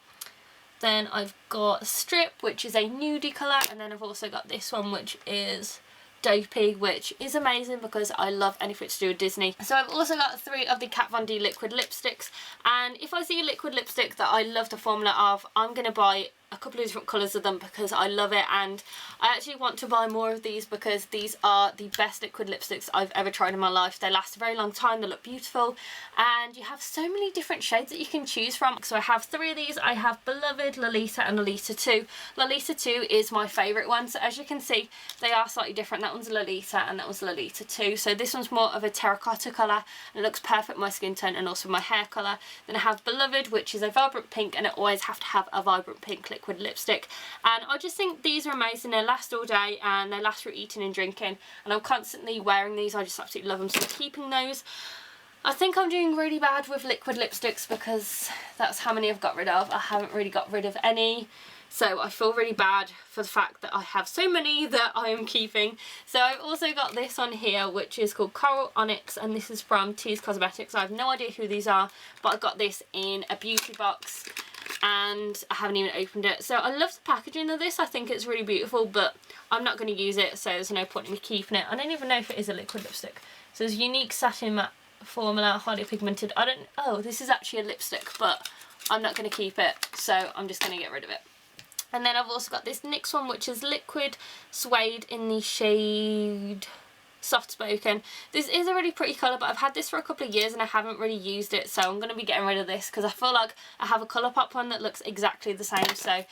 Then I've got Strip, which is a nudie colour, and then I've also got this one, which is Dopey, which is amazing because I love anything to do with Disney. So I've also got 3 of the Kat Von D liquid lipsticks, and if I see a liquid lipstick that I love the formula of, I'm going to buy a couple of different colours of them because I love it, and I actually want to buy more of these because these are the best liquid lipsticks I've ever tried in my life. They last a very long time, they look beautiful, and you have so many different shades that you can choose from. So I have 3 of these. I have Beloved, Lolita and Lolita 2. Lolita 2 is my favourite one, so as you can see they are slightly different. That one's Lolita and that one's Lolita 2. So this one's more of a terracotta colour and it looks perfect with my skin tone and also my hair colour. Then I have Beloved, which is a vibrant pink, and I always have to have a vibrant pink liquid lipstick, and I just think these are amazing. They last all day and they last through eating and drinking, and I'm constantly wearing these. I just absolutely love them, so I'm keeping those. I think I'm doing really bad with liquid lipsticks because that's how many I've got rid of. I haven't really got rid of any, so I feel really bad for the fact that I have so many that I am keeping. So I've also got this on here, which is called Coral Onyx, and this is from Tease Cosmetics. I have no idea who these are, but I got this in a beauty box and I haven't even opened it. So I love the packaging of this. I think it's really beautiful, but I'm not going to use it, so there's no point in me keeping it. I don't even know if it is a liquid lipstick. So it's Unique Satin Matte Formula, highly pigmented. Oh, this is actually a lipstick, but I'm not going to keep it, so I'm just going to get rid of it. And then I've also got this NYX one, which is Liquid Suede in the shade Soft Spoken. This is a really pretty colour, but I've had this for a couple of years and I haven't really used it, so I'm going to be getting rid of this because I feel like I have a ColourPop one that looks exactly the same, so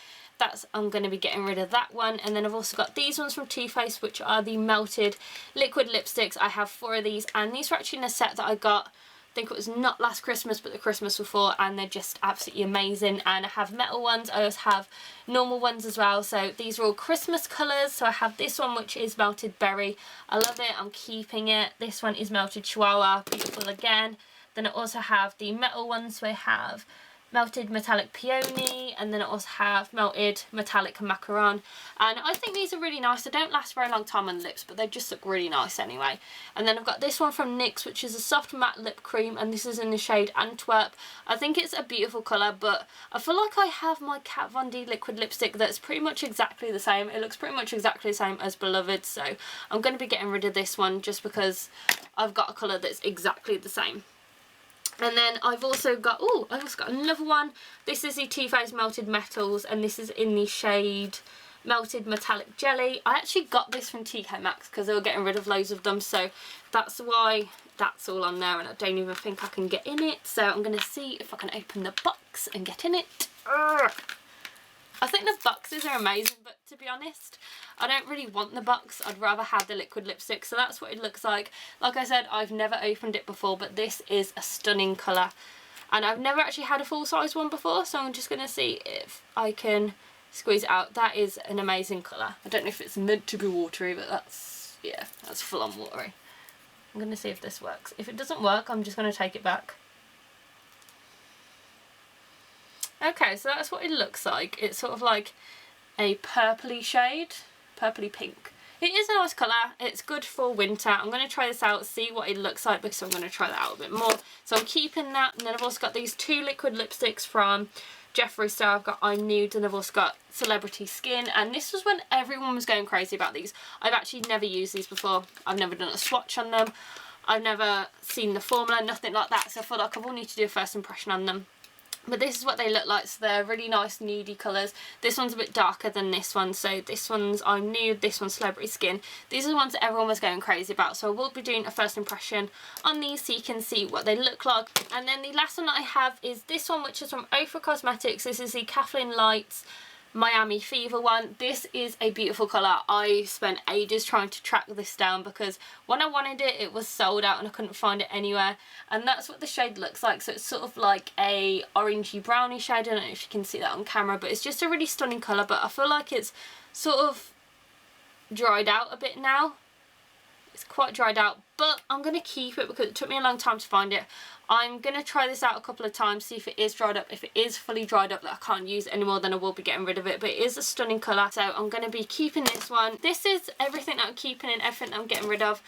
I'm going to be getting rid of that one. And then I've also got these ones from Too Faced, which are the melted liquid lipsticks. I have 4 of these, and these were actually in a set that I got, I think it was not last Christmas but the Christmas before, and they're just absolutely amazing. And I have metal ones, I also have normal ones as well, so these are all Christmas colours. So I have this one, which is Melted Berry. I love it, I'm keeping it. This one is Melted Chihuahua, beautiful again. Then I also have the metal ones, so I have melted metallic peony, and then I also have melted metallic macaron, and I think these are really nice. They don't last a very long time on the lips, but they just look really nice anyway. And then I've got this one from NYX, which is a soft matte lip cream, and this is in the shade Antwerp. I think it's a beautiful colour, but I feel like I have my Kat Von D liquid lipstick that's pretty much exactly the same. It looks pretty much exactly the same as Beloved, so I'm going to be getting rid of this one just because I've got a colour that's exactly the same. And then I've also got, I've also got another one. This is the Too Faced Melted Metals, and this is in the shade Melted Metallic Jelly. I actually got this from TK Maxx because they were getting rid of loads of them, so that's why that's all on there, and I don't even think I can get in it. So I'm going to see if I can open the box and get in it. Urgh. I think the boxes are amazing, but to be honest, I don't really want the box. I'd rather have the liquid lipstick. So that's what it looks like. Like I said, I've never opened it before, but this is a stunning colour. And I've never actually had a full-size one before, so I'm just going to see if I can squeeze it out. That is an amazing colour. I don't know if it's meant to be watery, but that's, yeah, that's full-on watery. I'm going to see if this works. If it doesn't work, I'm just going to take it back. Okay, so that's what it looks like. It's sort of like a purpley shade, purpley pink. It is a nice colour. It's good for winter. I'm going to try this out, see what it looks like, because I'm going to try that out a bit more. So I'm keeping that. And then I've also got these two liquid lipsticks from Jeffree Star. I've got I'm Nude, and I've also got Celebrity Skin. And this was when everyone was going crazy about these. I've actually never used these before. I've never done a swatch on them. I've never seen the formula, nothing like that. So I feel like I will need to do a first impression on them. But this is what they look like, so they're really nice nudie colours. This one's a bit darker than this one, so this one's I'm Nude, this one's Celebrity Skin. These are the ones that everyone was going crazy about, so I will be doing a first impression on these so you can see what they look like. And then the last one that I have is this one, which is from Ofra Cosmetics. This is the Kathleen Lights Miami Fever one. This is a beautiful colour. I spent ages trying to track this down because when I wanted it, it was sold out and I couldn't find it anywhere. And that's what the shade looks like. So it's sort of like a orangey browny shade. I don't know if you can see that on camera, but it's just a really stunning colour. But I feel like it's sort of dried out a bit now. It's quite dried out, but I'm going to keep it because it took me a long time to find it. I'm going to try this out a couple of times, see if it is dried up. If it is fully dried up that I can't use it anymore, then I will be getting rid of it. But it is a stunning colour, so I'm going to be keeping this one. This is everything that I'm keeping and everything that I'm getting rid of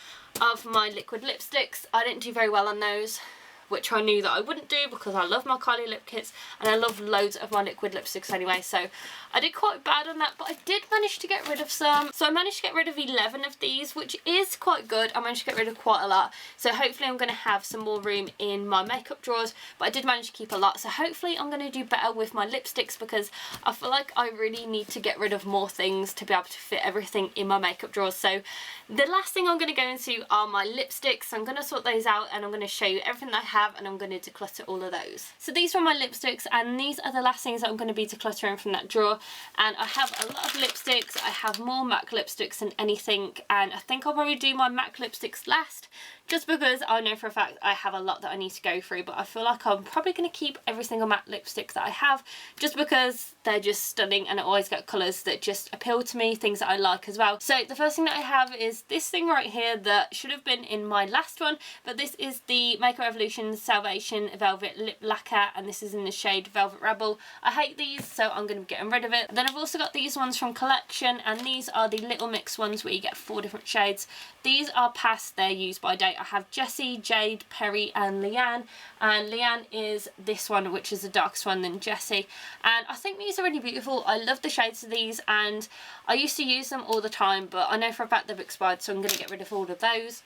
my liquid lipsticks. I didn't do very well on those, which I knew that I wouldn't do because I love my Kylie lip kits and I love loads of my liquid lipsticks anyway, so I did quite bad on that, but I did manage to get rid of some. So I managed to get rid of 11 of these, which is quite good. I managed to get rid of quite a lot, so hopefully I'm going to have some more room in my makeup drawers, but I did manage to keep a lot, so hopefully I'm going to do better with my lipsticks because I feel like I really need to get rid of more things to be able to fit everything in my makeup drawers. So the last thing I'm going to go into are my lipsticks. So I'm going to sort those out and I'm going to show you everything that I have, and I'm going to declutter all of those. So these are my lipsticks, and these are the last things that I'm going to be decluttering from that drawer. And I have a lot of lipsticks. I have more MAC lipsticks than anything, and I think I'll probably do my MAC lipsticks last, just because I know for a fact I have a lot that I need to go through. But I feel like I'm probably going to keep every single MAC lipstick that I have, just because they're just stunning and I always get colours that just appeal to me, things that I like as well. So the first thing that I have is this thing right here that should have been in my last one, but this is the Makeup Revolution Salvation Velvet Lip Lacquer, and this is in the shade Velvet Rebel. I hate these, so I'm going to be getting rid of it. Then I've also got these ones from Collection, and these are the Little Mix ones where you get 4 different shades. These are past their use by date. I have Jessie, Jade, Perry and Leanne, and Leanne is this one, which is the darkest one than Jessie, and I think these are really beautiful. I love the shades of these, and I used to use them all the time, but I know for a fact they've expired, so I'm going to get rid of all of those.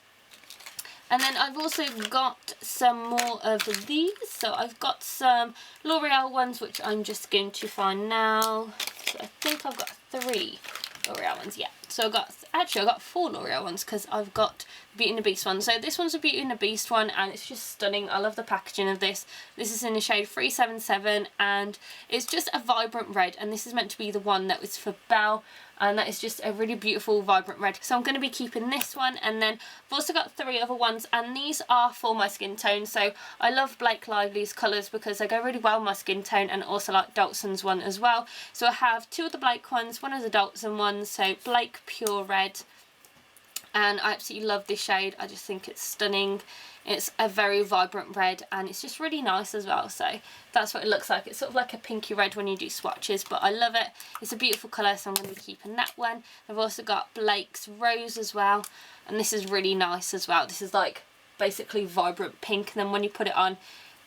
And then I've also got some more of these. So I've got some L'Oreal ones, which I'm just going to find now. So I think I've got 3 L'Oreal ones, yeah. So I've got 4 L'Oreal ones because I've got Beauty and the Beast one. So this one's a Beauty and the Beast one, and it's just stunning. I love the packaging of this. This is in the shade 377, and it's just a vibrant red, and this is meant to be the one that was for Belle, and that is just a really beautiful vibrant red. So I'm going to be keeping this one, and then I've also got 3 other ones, and these are for my skin tone. So I love Blake Lively's colours because they go really well with my skin tone, and also like Dalton's one as well. So I have 2 of the Blake ones, 1 of the Dalton ones, so Blake Pure Red, and I absolutely love this shade. I just think it's stunning. It's a very vibrant red and it's just really nice as well. So that's what it looks like. It's sort of like a pinky red when you do swatches, but I love it. It's a beautiful colour, so I'm going to be keeping that one. I've also got Blake's Rose as well, and this is really nice as well. This is like basically vibrant pink, and then when you put it on,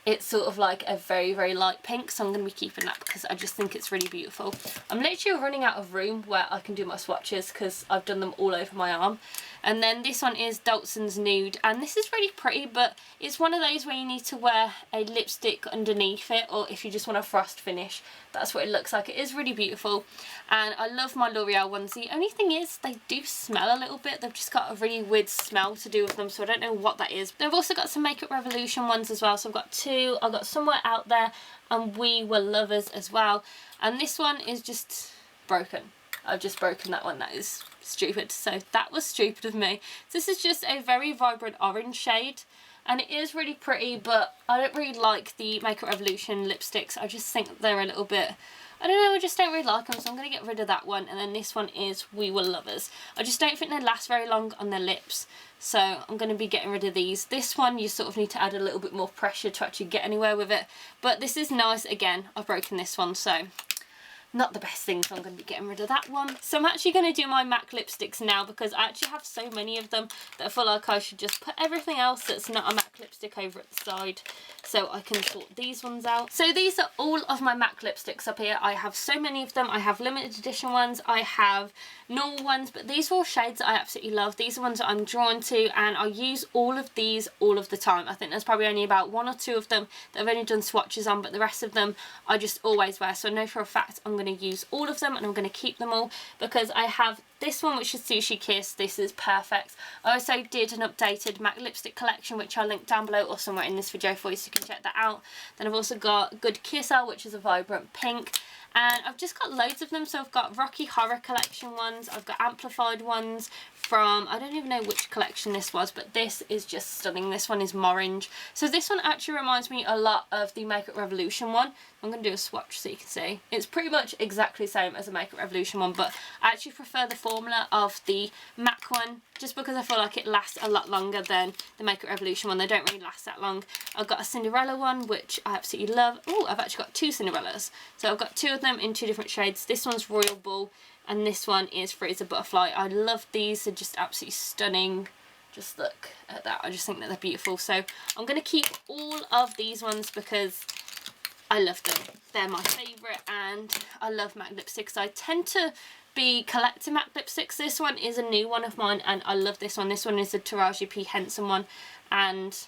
it's sort of like a very, very light pink, so I'm going to be keeping that because I just think it's really beautiful. I'm literally running out of room where I can do my swatches because I've done them all over my arm. And then this one is Dalton's Nude, and this is really pretty, but it's one of those where you need to wear a lipstick underneath it, or if you just want a frost finish, that's what it looks like. It is really beautiful, and I love my L'Oreal ones. The only thing is they do smell a little bit. They've just got a really weird smell to do with them, so I don't know what that is. They've also got some Makeup Revolution ones as well, so I've got two. I've got Somewhere Out There and We Were Lovers as well, and this one is just broken. I've just broken that one. That is stupid. So that was stupid of me. This is just a very vibrant orange shade, and it is really pretty, but I don't really like the Makeup Revolution lipsticks. I just think they're a little bit, I don't know, I just don't really like them, so I'm going to get rid of that one. And then this one is We Were Lovers. I just don't think they last very long on their lips, so I'm going to be getting rid of these. This one you sort of need to add a little bit more pressure to actually get anywhere with it, but this is nice. Again, I've broken this one, so not the best thing, so I'm going to be getting rid of that one. So I'm actually going to do my MAC lipsticks now because I actually have so many of them that I feel like I should just put everything else that's not a MAC lipstick over at the side so I can sort these ones out. So these are all of my MAC lipsticks up here. I have so many of them. I have limited edition ones, I have normal ones, but these are all shades that I absolutely love. These are ones that I'm drawn to, and I use all of these all of the time. I think there's probably only about one or two of them that I've only done swatches on, but the rest of them I just always wear. So I know for a fact I'm going to use all of them, and I'm going to keep them all because I have this one, which is Sushi Kiss. This is perfect. I also did an updated MAC lipstick collection, which I'll link down below or somewhere in this video for you, so you can check that out. Then I've also got Good Kisser, which is a vibrant pink, and I've just got loads of them. So I've got Rocky Horror collection ones, I've got amplified ones from, I don't even know which collection this was, but this is just stunning. This one is Morange. So this one actually reminds me a lot of the Makeup Revolution one. I'm going to do a swatch so you can see. It's pretty much exactly the same as a Makeup Revolution one, but I actually prefer the formula of the MAC one just because I feel like it lasts a lot longer than the Makeup Revolution one. They don't really last that long. I've got a Cinderella one, which I absolutely love. Oh, I've actually got two Cinderellas. So I've got two of them in two different shades. This one's Royal Bull and this one is Freezer Butterfly. I love these. They're just absolutely stunning. Just look at that. I just think that they're beautiful. So I'm going to keep all of these ones because I love them. They're my favourite, and I love MAC lipsticks. I tend to be collecting MAC lipsticks. This one is a new one of mine and I love this one. This one is the Taraji P. Henson one, and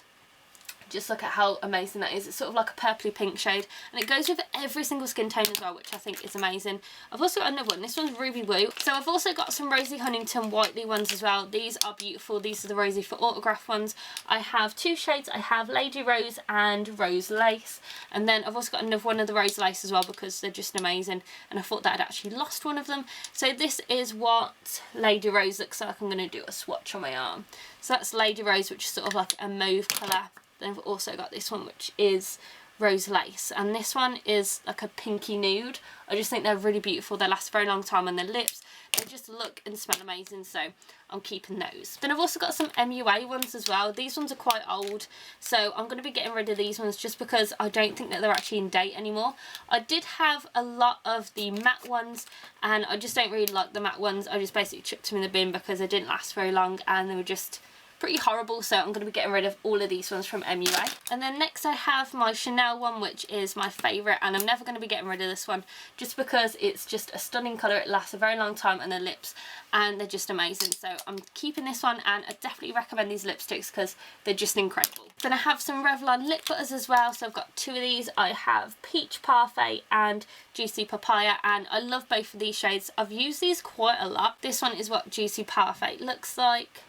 just look at how amazing that is. It's sort of like a purpley pink shade, and it goes with every single skin tone as well, which I think is amazing. I've also got another one. This one's Ruby Woo. So I've also got some Rosie Huntington Whiteley ones as well. These are beautiful. These are the Rosie for Autograph ones. I have two shades. I have Lady Rose and Rose Lace, and then I've also got another one of the Rose Lace as well because they're just amazing, and I thought that I'd actually lost one of them. So this is what Lady Rose looks like. I'm going to do a swatch on my arm. So that's Lady Rose, which is sort of like a mauve colour. Then I've also got this one, which is Rose Lace, and this one is like a pinky nude. I just think they're really beautiful. They last a very long time on their lips. They just look and smell amazing, so I'm keeping those. Then I've also got some MUA ones as well. These ones are quite old, so I'm going to be getting rid of these ones just because I don't think that they're actually in date anymore. I did have a lot of the matte ones, and I just don't really like the matte ones. I just basically chucked them in the bin because they didn't last very long and they were just pretty horrible, so I'm going to be getting rid of all of these ones from MUA. And then next I have my Chanel one, which is my favourite, and I'm never going to be getting rid of this one just because it's just a stunning colour. It lasts a very long time on the lips and they're just amazing, so I'm keeping this one, and I definitely recommend these lipsticks because they're just incredible. Then I have some Revlon lip butters as well, so I've got two of these. I have Peach Parfait and Juicy Papaya, and I love both of these shades. I've used these quite a lot. This one is what Juicy Parfait looks like.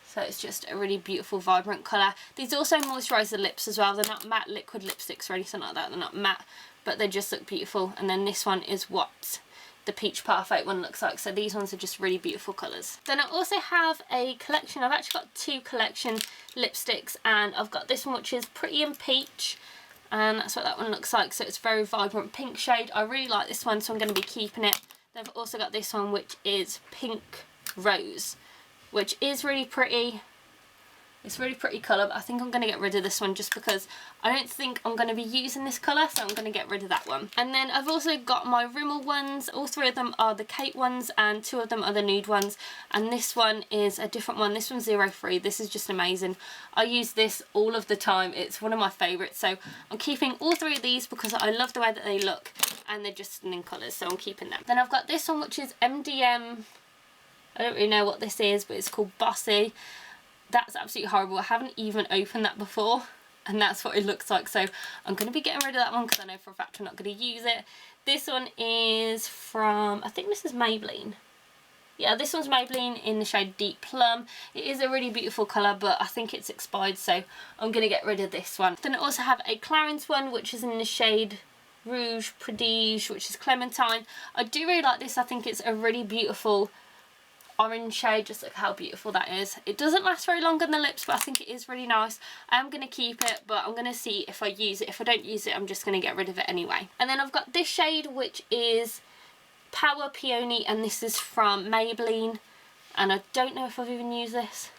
So it's just a really beautiful, vibrant colour. These also moisturise the lips as well. They're not matte liquid lipsticks or anything like that. They're not matte, but they just look beautiful. And then this one is what the Peach Parfait one looks like. So these ones are just really beautiful colours. Then I also have a collection. I've actually got two collection lipsticks, and I've got this one, which is Pretty in Peach. And that's what that one looks like. So it's a very vibrant pink shade. I really like this one, so I'm going to be keeping it. Then I've also got this one, which is Pink Rose, which is really pretty. It's a really pretty colour, but I think I'm going to get rid of this one just because I don't think I'm going to be using this colour, so I'm going to get rid of that one. And then I've also got my Rimmel ones. All 3 of them are the Kate ones and 2 of them are the nude ones. And this one is a different one. This one's 03. This is just amazing. I use this all of the time. It's one of my favourites. So I'm keeping all 3 of these because I love the way that they look and they're just stunning colours, so I'm keeping them. Then I've got this one, which is MDM. I don't really know what this is, but it's called Bossy. That's absolutely horrible. I haven't even opened that before, and that's what it looks like. So I'm going to be getting rid of that one because I know for a fact I'm not going to use it. This one is from, I think this is Maybelline. Yeah, this one's Maybelline in the shade Deep Plum. It is a really beautiful colour, but I think it's expired, so I'm going to get rid of this one. Then I also have a Clarins one, which is in the shade Rouge Prodige, which is Clementine. I do really like this. I think it's a really beautiful orange shade. Just look how beautiful that is. It doesn't last very long on the lips, but I think it is really nice. I am going to keep it, but I'm going to see if I use it. If I don't use it, I'm just going to get rid of it anyway. And then I've got this shade, which is Power Peony, and this is from Maybelline, and I don't know if I've even used this.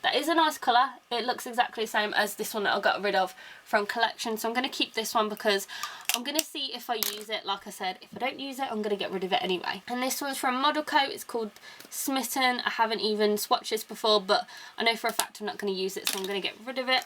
That is a nice colour. It looks exactly the same as this one that I got rid of from Collection, so I'm going to keep this one because I'm going to see if I use it. Like I said, if I don't use it, I'm going to get rid of it anyway. And this one's from Model Co. It's called Smitten. I haven't even swatched this before, but I know for a fact I'm not going to use it, so I'm going to get rid of it.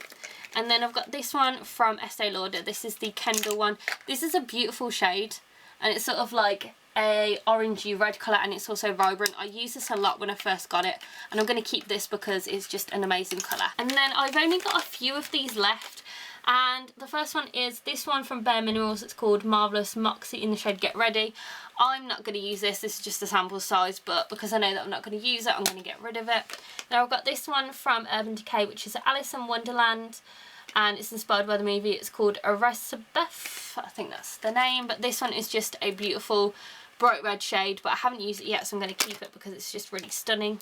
And then I've got this one from Estee Lauder. This is the Kendall one. This is a beautiful shade, and it's sort of like a orangey red colour, and it's also vibrant. I used this a lot when I first got it, and I'm going to keep this because it's just an amazing colour. And then I've only got a few of these left, and the first one is this one from Bare Minerals. It's called Marvellous Moxie in the shade Get Ready. I'm not going to use this. This is just a sample size, but because I know that I'm not going to use it, I'm going to get rid of it. Now I've got this one from Urban Decay, which is Alice in Wonderland, and it's inspired by the movie. It's called Elizabeth, I think that's the name, but this one is just a beautiful bright red shade, but I haven't used it yet, so I'm going to keep it because it's just really stunning.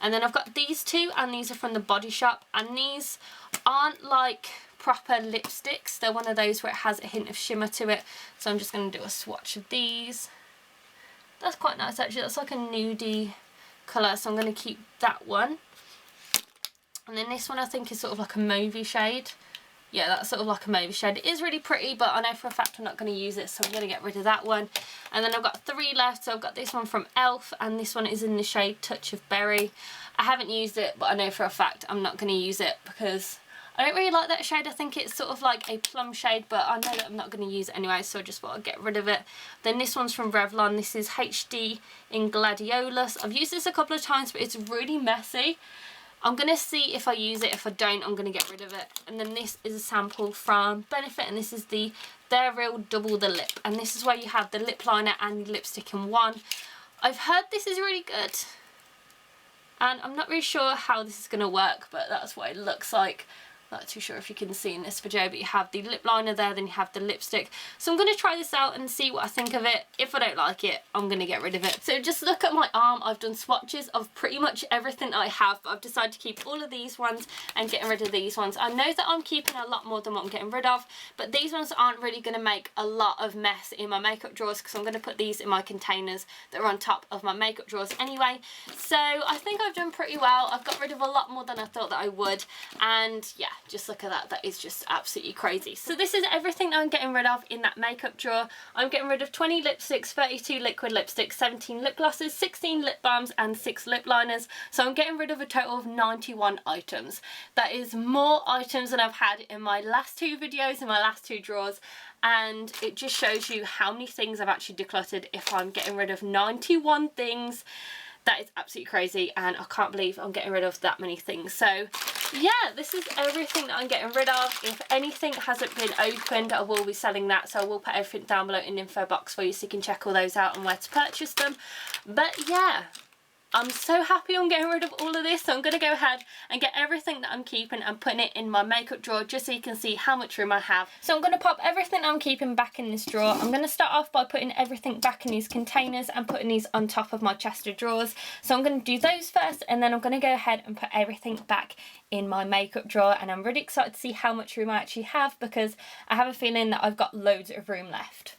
And then I've got these 2, and these are from the Body Shop, and these aren't like proper lipsticks. They're one of those where it has a hint of shimmer to it, so I'm just going to do a swatch of these. That's quite nice actually. That's like a nudie colour, so I'm going to keep that one. And then this one I think is sort of like a mauvey shade. Yeah, that's sort of like a mauve shade. It is really pretty, but I know for a fact I'm not going to use it, so I'm going to get rid of that one. And then I've got 3 left. So I've got this one from e.l.f. and this one is in the shade Touch of Berry. I haven't used it, but I know for a fact I'm not going to use it because I don't really like that shade. I think it's sort of like a plum shade, but I know that I'm not going to use it anyway, so I just thought I'd get rid of it. Then this one's from Revlon. This is HD in Gladiolus. I've used this a couple of times, but it's really messy. I'm going to see if I use it. If I don't, I'm going to get rid of it. And then this is a sample from Benefit, and this is the They're Real Double the Lip. And this is where you have the lip liner and the lipstick in one. I've heard this is really good, and I'm not really sure how this is going to work, but that's what it looks like. Not too sure if you can see in this video, but you have the lip liner there, then you have the lipstick. So I'm going to try this out and see what I think of it. If I don't like it, I'm going to get rid of it. So just look at my arm. I've done swatches of pretty much everything I have, but I've decided to keep all of these ones and getting rid of these ones. I know that I'm keeping a lot more than what I'm getting rid of, but these ones aren't really going to make a lot of mess in my makeup drawers because I'm going to put these in my containers that are on top of my makeup drawers anyway. So I think I've done pretty well. I've got rid of a lot more than I thought that I would, and yeah, just look at that. That is just absolutely crazy. So this is everything that I'm getting rid of in that makeup drawer. I'm getting rid of 20 lipsticks, 32 liquid lipsticks, 17 lip glosses, 16 lip balms and 6 lip liners. So I'm getting rid of a total of 91 items. That is more items than I've had in my last 2 videos, in my last 2 drawers, and it just shows you how many things I've actually decluttered if I'm getting rid of 91 things. That is absolutely crazy, and I can't believe I'm getting rid of that many things. So yeah, this is everything that I'm getting rid of. If anything hasn't been opened, I will be selling that, so I will put everything down below in the info box for you so you can check all those out and where to purchase them. But yeah, I'm so happy I'm getting rid of all of this, so I'm going to go ahead and get everything that I'm keeping and putting it in my makeup drawer just so you can see how much room I have. So I'm going to pop everything I'm keeping back in this drawer. I'm going to start off by putting everything back in these containers and putting these on top of my chest of drawers. So I'm going to do those first, and then I'm going to go ahead and put everything back in my makeup drawer, and I'm really excited to see how much room I actually have because I have a feeling that I've got loads of room left.